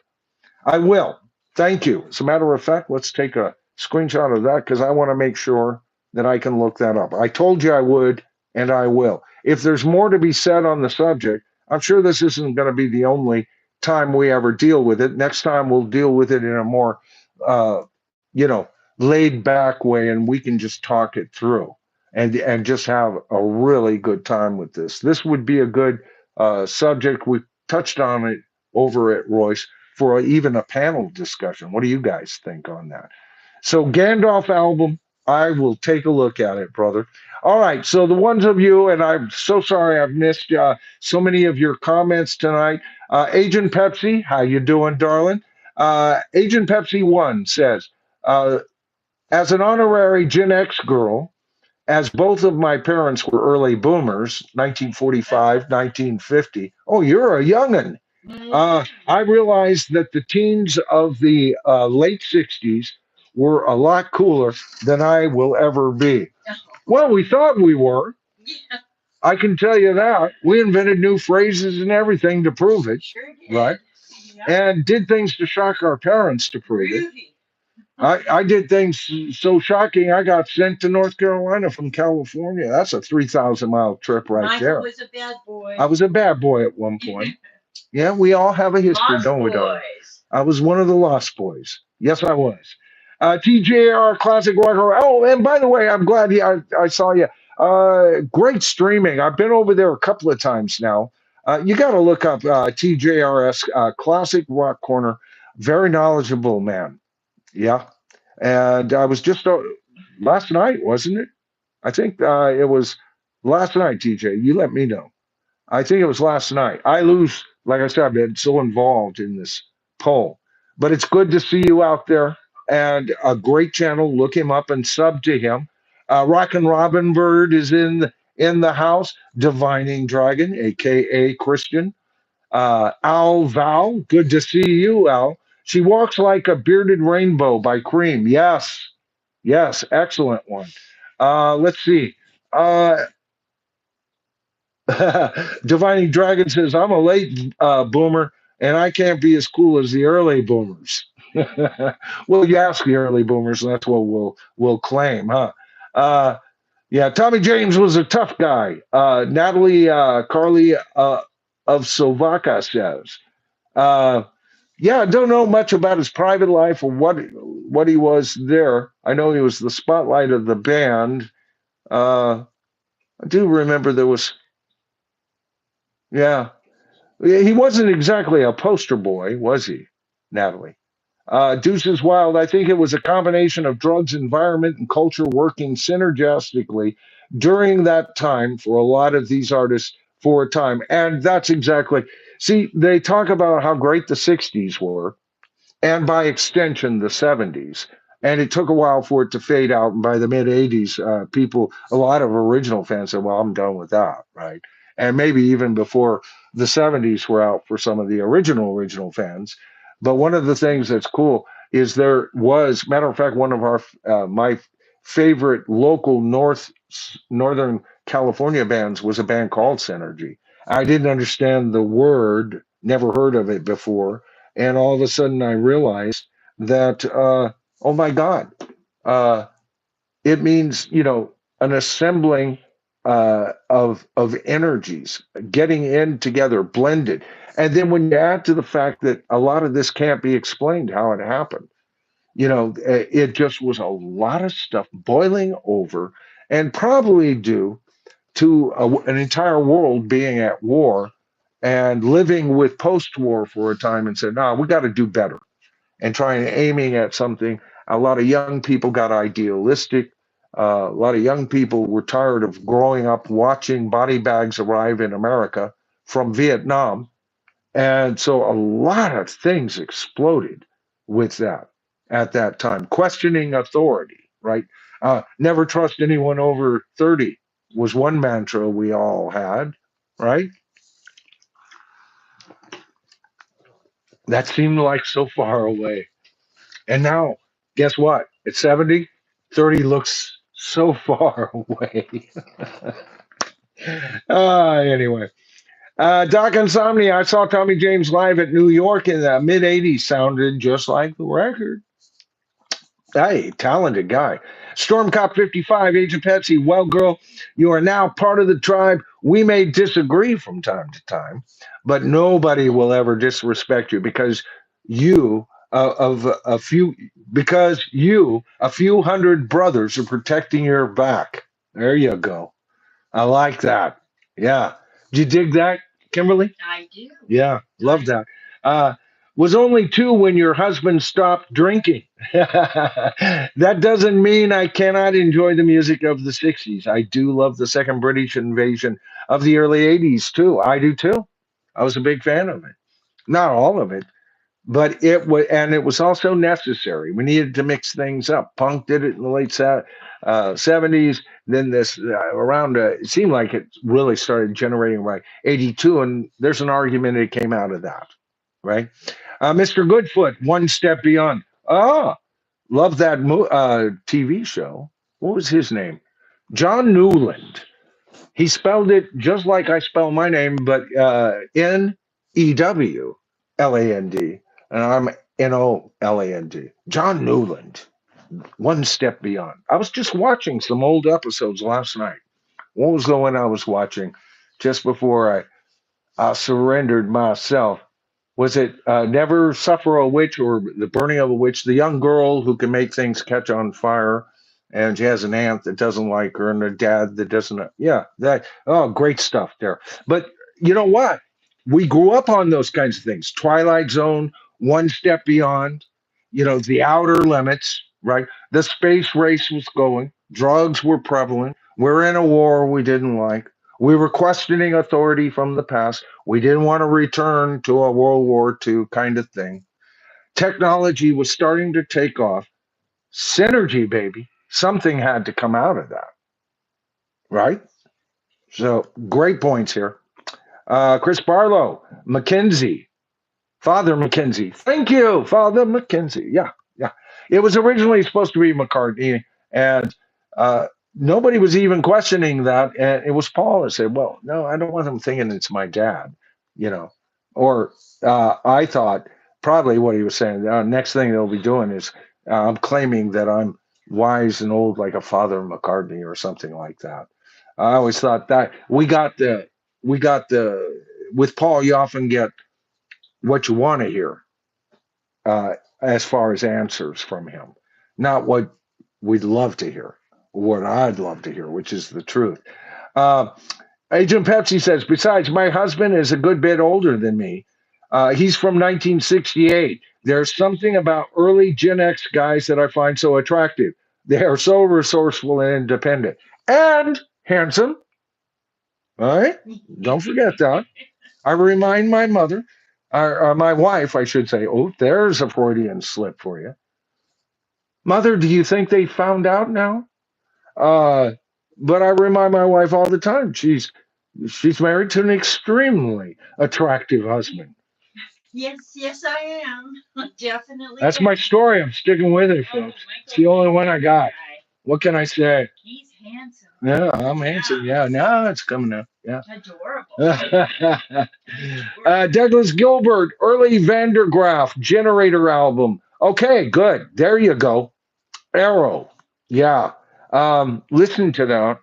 I will. Thank you. As a matter of fact, let's take a screenshot of that because I want to make sure that I can look that up. I told you I would, and I will. If there's more to be said on the subject, I'm sure this isn't going to be the only time we ever deal with it. Next time we'll deal with it in a more, uh, you know, laid back way, and we can just talk it through and just have a really good time with this. This would be a good subject. We touched on it over at Royce for even a panel discussion. What do you guys think on that? So Gandalf album, I will take a look at it, brother. All right, so the ones of you, and I'm so sorry I've missed so many of your comments tonight. Agent Pepsi, how you doing, darling? Agent Pepsi 1 says, as an honorary Gen X girl, as both of my parents were early boomers, 1945, 1950. Oh, you're a youngin'. I realized that the teens of the late 60s were a lot cooler than I will ever be. Well, we thought we were. Yeah, I can tell you that. We invented new phrases and everything to prove it, sure did. right? Yeah. And did things to shock our parents to prove it. Groovy. I did things so shocking, I got sent to North Carolina from California. That's a 3,000-mile trip right Michael there. was a bad boy. I was a bad boy at one point. Yeah, we all have a history, Lost don't we, darling? boys. I was one of the lost boys. Yes, I was. TJR Classic Rock. Oh, and by the way, I'm glad I saw you. Great streaming. I've been over there a couple of times now. You got to look up TJRS Classic Rock Corner. Very knowledgeable man. Yeah. And I was just last night, wasn't it? I think it was last night, TJ. You let me know. I think it was last night. I lose, like I said, I've been so involved in this poll, but it's good to see you out there and a great channel. Look him up and sub to him. Rockin' Robin Bird is in the house. Divining Dragon, aka Christian. Al Val, good to see you, Al. She walks like a bearded rainbow by Cream. Yes, yes, excellent one. Let's see. Uh, Divining Dragon says, I'm a late boomer and I can't be as cool as the early boomers. Well, you ask the early boomers, and that's what we'll claim, huh? Uh, yeah, Tommy James was a tough guy. Natalie Carly of Sovaka says, uh, yeah, I don't know much about his private life or what he was there. I know he was the spotlight of the band. I do remember there was, yeah, he wasn't exactly a poster boy, was he, Natalie? Deuces Wild, I think it was a combination of drugs, environment, and culture working synergistically during that time for a lot of these artists for a time. And that's exactly, see, they talk about how great the 60s were and by extension the 70s, and it took a while for it to fade out, and by the mid 80s people, a lot of original fans said, well, I'm done with that, right? And maybe even before the 70s were out for some of the original fans. But one of the things that's cool is there was, matter of fact, one of our my favorite local northern California bands was a band called Synergy. I didn't understand the word, never heard of it before, and all of a sudden I realized that oh my God, uh, it means, an assembling of energies, getting in together, blended. And then when you add to the fact that a lot of this can't be explained how it happened, it just was a lot of stuff boiling over, and probably due to an entire world being at war and living with post-war for a time, and said, "No, we got to do better," and trying aiming at something. A lot of young people got idealistic. A lot of young people were tired of growing up watching body bags arrive in America from Vietnam. And so a lot of things exploded with that at that time. Questioning authority, right? Never trust anyone over 30 was one mantra we all had, right? That seemed like so far away. And now, guess what? It's 70. 30 looks so far away. Anyway, Doc Insomnia, I saw Tommy James live at New York in the mid 80s. Sounded just like the record. Hey, talented guy. Storm Cop 55, Agent Pepsi. Well, girl, you are now part of the tribe. We may disagree from time to time, but nobody will ever disrespect you because you, of a few, because you, a few hundred brothers are protecting your back. There you go. I like that. Yeah. Do you dig that, Kimberly? I do. Yeah, love that. Uh, was only two when your husband stopped drinking. That doesn't mean I cannot enjoy the music of the 60s. I do love the second British invasion of the early 80s too. I do too. I was a big fan of it. Not all of it, but it was also necessary. We needed to mix things up. Punk did it in the late 70s. Then this around, it seemed like it really started generating by 82, and there's an argument that came out of that, right? Mr. Goodfoot, One Step Beyond. Oh, love that TV show. What was his name? John Newland. He spelled it just like I spell my name, but Newland, and I'm Noland. John Newland, One Step Beyond. I was just watching some old episodes last night. What was the one I was watching just before I surrendered myself? Was it Never Suffer a Witch or The Burning of a Witch? The young girl who can make things catch on fire. and she has an aunt that doesn't like her and a dad that doesn't. Yeah, that. Oh, great stuff there. But you know what? We grew up on those kinds of things. Twilight Zone, One Step Beyond. The Outer Limits. Right. The space race was going. Drugs were prevalent. We're in a war we didn't like. We were questioning authority from the past. We didn't want to return to a World War II kind of thing. Technology was starting to take off. Synergy, baby. Something had to come out of that, right? So great points here. Chris Barlow, McKinsey, Father McKinsey. Thank you, Father McKinsey. Yeah, yeah. It was originally supposed to be McCartney, and uh, nobody was even questioning that. And it was Paul that said, "Well, no, I don't want them thinking it's my dad," you know. Or I thought probably what he was saying. Next thing they'll be doing is I'm claiming that I'm wise and old like a Father McCartney or something like that. I always thought that we got the with Paul. You often get what you want to hear as far as answers from him, not what we'd love to hear, what I'd love to hear, which is the truth. Uh, Agent Pepsi says, besides, my husband is a good bit older than me. He's from 1968. There's something about early Gen X guys that I find so attractive. They are so resourceful and independent and handsome. All right? Don't forget that. I remind my mother, or my wife, I should say, oh, there's a Freudian slip for you. Mother, do you think they found out now? Uh, but I remind my wife all the time. She's married to an extremely attractive husband. Yes, yes, I am. Definitely. That's my story. I'm sticking with it, Oh, folks. It's the only one I got. guy. What can I say? He's handsome. Yeah, I'm handsome. Yeah, now it's coming up. Yeah. Adorable. Douglas Gilbert, early Vandergraaf Generator album. Okay, good. There you go. Arrow. Yeah. Listen to that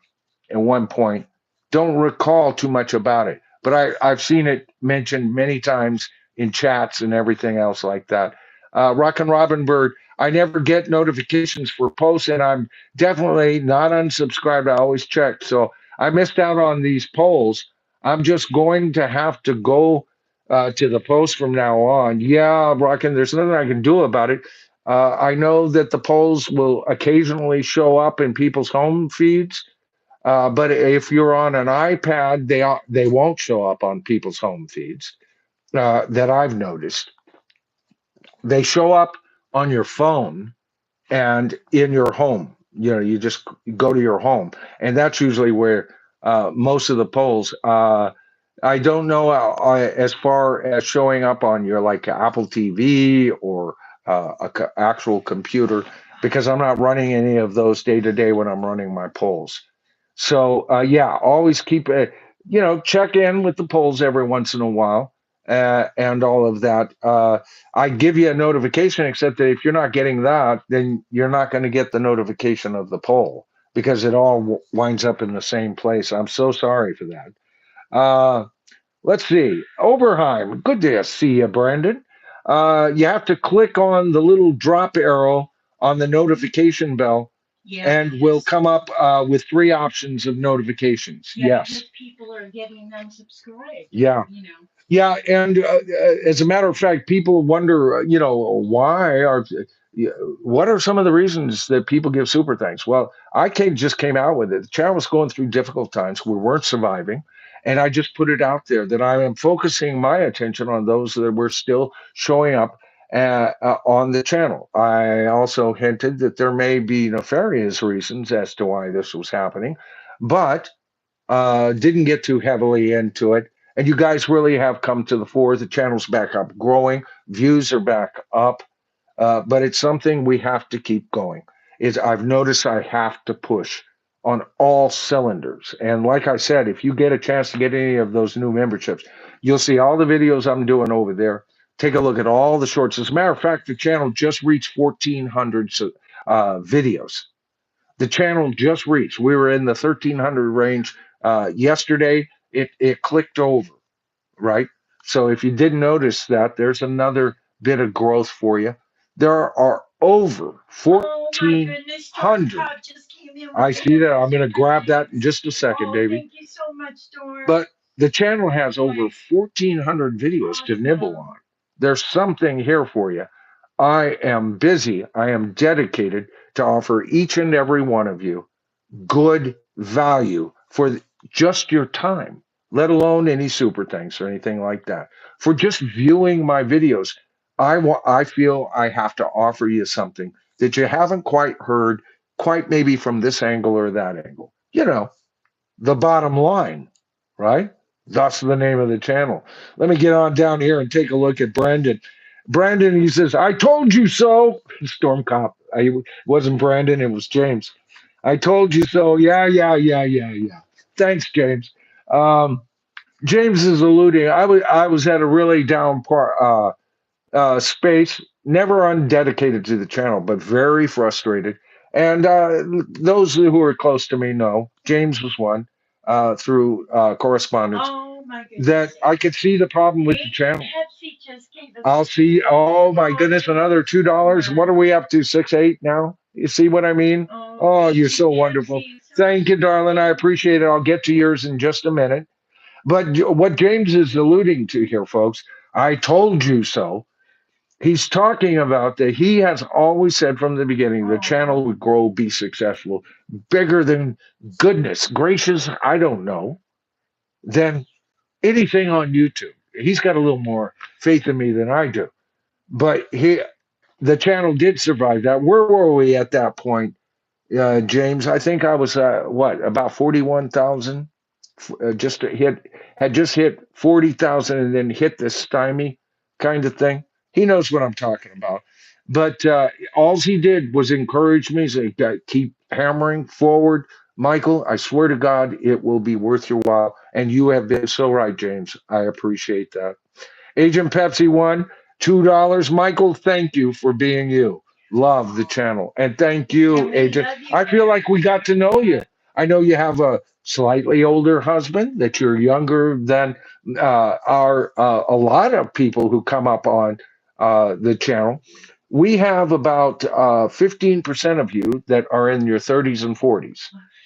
at one point. Don't recall too much about it, but I've seen it mentioned many times in chats and everything else like that. Rock and Robin Bird, I never get notifications for posts, and I'm definitely not unsubscribed. I always check. So I missed out on these polls. I'm just going to have to go to the post from now on. Yeah, Rockin', there's nothing I can do about it. I know that the polls will occasionally show up in people's home feeds, but if you're on an iPad, they won't show up on people's home feeds that I've noticed. They show up on your phone and in your home. You just go to your home, and that's usually where most of the polls. I don't know as far as showing up on your like Apple TV or actual computer because I'm not running any of those day to day when I'm running my polls. So yeah, always keep check in with the polls every once in a while and all of that. I give you a notification, except that if you're not getting that, then you're not going to get the notification of the poll because it all winds up in the same place. I'm so sorry for that. Let's see. Oberheim, good to see you, Brandon. You have to click on the little drop arrow on the notification bell, and we'll come up with three options of notifications. Yes. People are getting unsubscribed. Yeah. Yeah, and as a matter of fact, people wonder, why what are some of the reasons that people give super thanks? Well, just came out with it. The channel was going through difficult times. We weren't surviving. And I just put it out there that I am focusing my attention on those that were still showing up on the channel. I also hinted that there may be nefarious reasons as to why this was happening, but didn't get too heavily into it. And you guys really have come to the fore. The channel's back up growing, views are back up, but it's something we have to keep going. I've noticed I have to push on all cylinders. And like I said, if you get a chance to get any of those new memberships, you'll see all the videos I'm doing over there. Take a look at all the shorts. As a matter of fact, the channel just reached 1,400 videos. The channel just reached. We were in the 1,300 range yesterday. It clicked over, right? So if you didn't notice that, there's another bit of growth for you. There are over 1,400. I see that. I'm going to grab that in just a second, baby. Thank you so much, Storm. But the channel has over 1,400 videos to nibble on. There's something here for you. I am busy. I am dedicated to offer each and every one of you good value for just your time, let alone any super thanks or anything like that. For just viewing my videos, I feel I have to offer you something that you haven't quite heard, quite maybe from this angle or that angle. You know, the bottom line, right? That's the name of the channel. Let me get on down here and take a look at Brandon. Brandon, he says, I told you so. Storm Cop. I wasn't Brandon, it was James. I told you so. Yeah, yeah, yeah, yeah, yeah. Thanks, James. Um, James is alluding. I was at a really down space, never undedicated to the channel, but very frustrated. And those who are close to me know James was one through correspondence Oh my goodness. that I could see the problem with the channel. Pepsi just gave us I'll see. Oh my goodness, another $2. What are we up to? 6, 8 now. You see what I mean? Oh, you're so wonderful. Thank you, darling. I appreciate it. I'll get to yours in just a minute. But what James is alluding to here, folks, I told you so. He's talking about that he has always said from the beginning the channel would grow, be successful, bigger than goodness gracious, I don't know, than anything on YouTube. He's got a little more faith in me than I do. But the channel did survive that. Where were we at that point, James? I think I was about 41,000. Just had just hit 40,000 and then hit the stymie kind of thing. He knows what I'm talking about. But all he did was encourage me. Say, keep hammering forward, Michael. I swear to God, it will be worth your while. And you have been so right, James. I appreciate that. Agent Pepsi won $2. Michael, thank you for being you. Love the channel. And thank you, Agent. I feel like we got to know you. I know you have a slightly older husband, that you're younger than a lot of people who come up on the channel. We have about 15% of you that are in your 30s and 40s,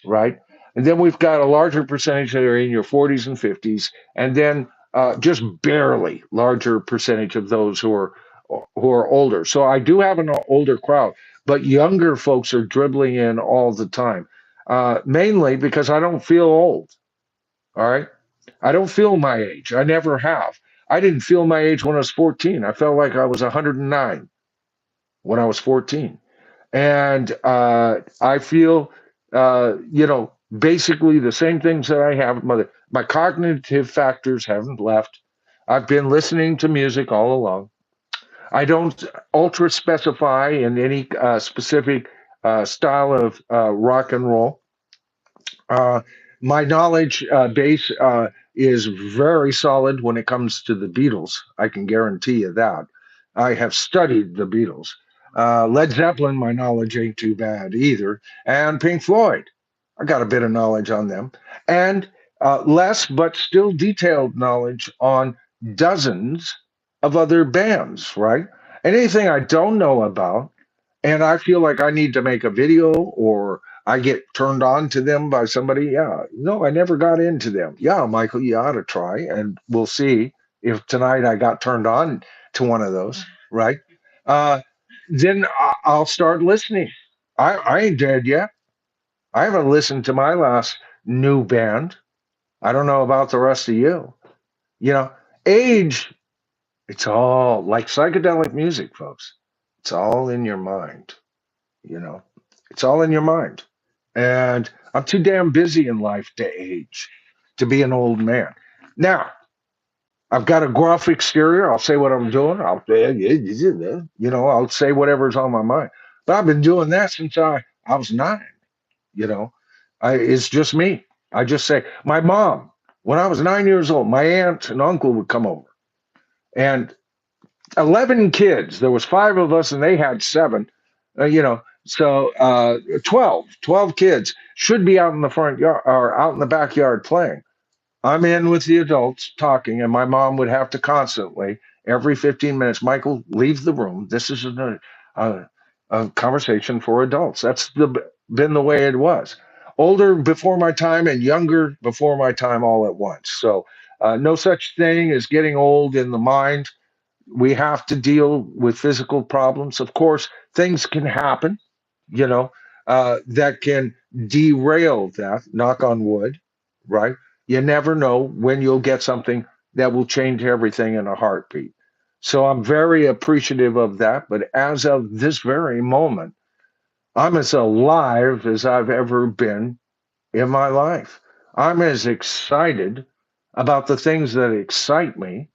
right? And then we've got a larger percentage that are in your 40s and 50s. And then just barely larger percentage of those who are older. So I do have an older crowd, but younger folks are dribbling in all the time, mainly because I don't feel old. All right, I don't feel my age. I never have. I didn't feel my age when I was 14. I felt like I was 109 when I was 14, and I feel, basically the same things that I have. My cognitive factors haven't left. I've been listening to music all along. I don't ultra specify in any specific style of rock and roll. Uh, my knowledge base is very solid when it comes to the Beatles. I can guarantee you that. I have studied the Beatles. Led Zeppelin, my knowledge ain't too bad either. And Pink Floyd, I got a bit of knowledge on them. And less, but still detailed knowledge on dozens of other bands, right? Anything I don't know about, and I feel like I need to make a video or I get turned on to them by somebody. Yeah, no, I never got into them. Yeah, Michael, you ought to try, and we'll see if tonight I got turned on to one of those, right? Then I'll start listening. I ain't dead yet. I haven't listened to my last new band. I don't know about the rest of you. You know, age, it's all like psychedelic music, folks. It's all in your mind, you know. It's all in your mind. And I'm too damn busy in life to age, to be an old man. Now, I've got a gruff exterior. I'll say what I'm doing. I'll say whatever's on my mind. But I've been doing that since I was 9, you know. It's just me. I just say, my mom, when I was 9 years old, my aunt and uncle would come over. And 11 kids. There was 5 of us, and they had 7. So 12 kids should be out in the front yard or out in the backyard playing. I'm in with the adults talking, and my mom would have to constantly, every 15 minutes, Michael, leave the room. This is a conversation for adults. Been the way it was. Older before my time and younger before my time all at once. So no such thing as getting old in the mind. We have to deal with physical problems. Of course, things can happen, you know, that can derail that, knock on wood, right? You never know when you'll get something that will change everything in a heartbeat. So I'm very appreciative of that. But as of this very moment, I'm as alive as I've ever been in my life. I'm as excited about the things that excite me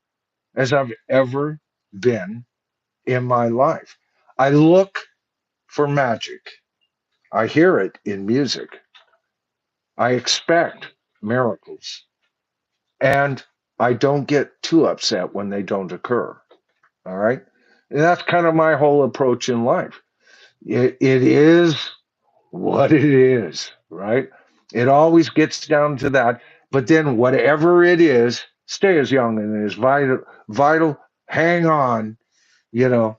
as I've ever been in my life. I look for magic. I hear it in music. I expect miracles. And I don't get too upset when they don't occur. All right. And that's kind of my whole approach in life. It is what it is, right? It always gets down to that. But then, whatever it is, stay as young and as vital, hang on, you know,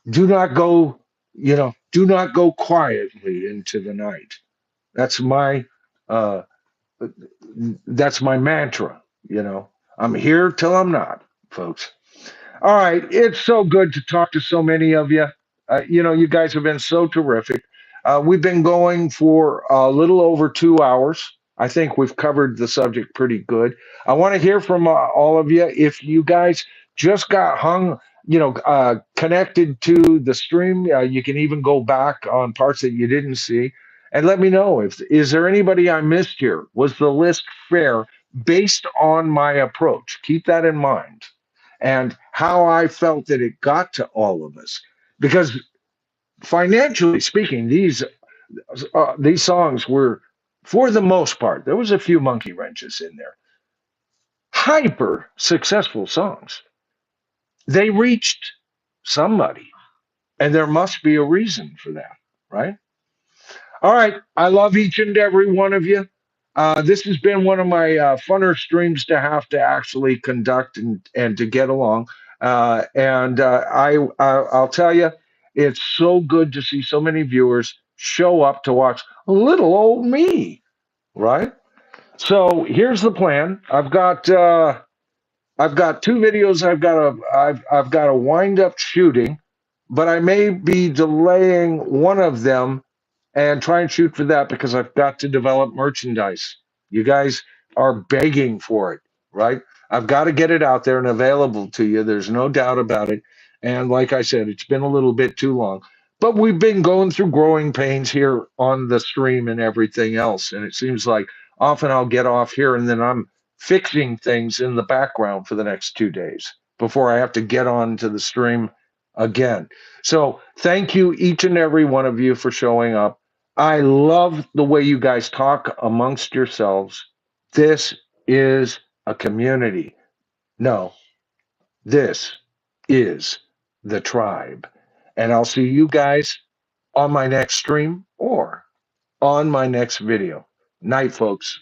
do not go, do not go quietly into the night. That's my uh that's my mantra, you know. I'm here till I'm not, folks. All right, it's so good to talk to so many of you. You guys have been so terrific. We've been going for a little over 2 hours. I think we've covered the subject pretty good. I want to hear from all of you. If you guys just got connected to the stream, you can even go back on parts that you didn't see, and let me know if is there anybody I missed here. Was the list fair based on my approach? Keep that in mind and how I felt that it got to all of us. Because financially speaking, these songs were, for the most part, there was a few monkey wrenches in there. Hyper successful songs. They reached somebody, and there must be a reason for that, right? All right. I love each and every one of you. This has been one of my funner streams to have to actually conduct and to get along. I'll tell you, it's so good to see so many viewers show up to watch little old me, right? So here's the plan. I've got two videos. I've got to wind up shooting, but I may be delaying one of them and try and shoot for that because I've got to develop merchandise. You guys are begging for it, right? I've got to get it out there and available to you. There's no doubt about it. And like I said, it's been a little bit too long, but we've been going through growing pains here on the stream and everything else. And it seems like often I'll get off here and then I'm fixing things in the background for the next 2 days before I have to get on to the stream again. So thank you, each and every one of you, for showing up. I love the way you guys talk amongst yourselves. This is a community. No, this is the tribe. And I'll see you guys on my next stream or on my next video. Night, folks.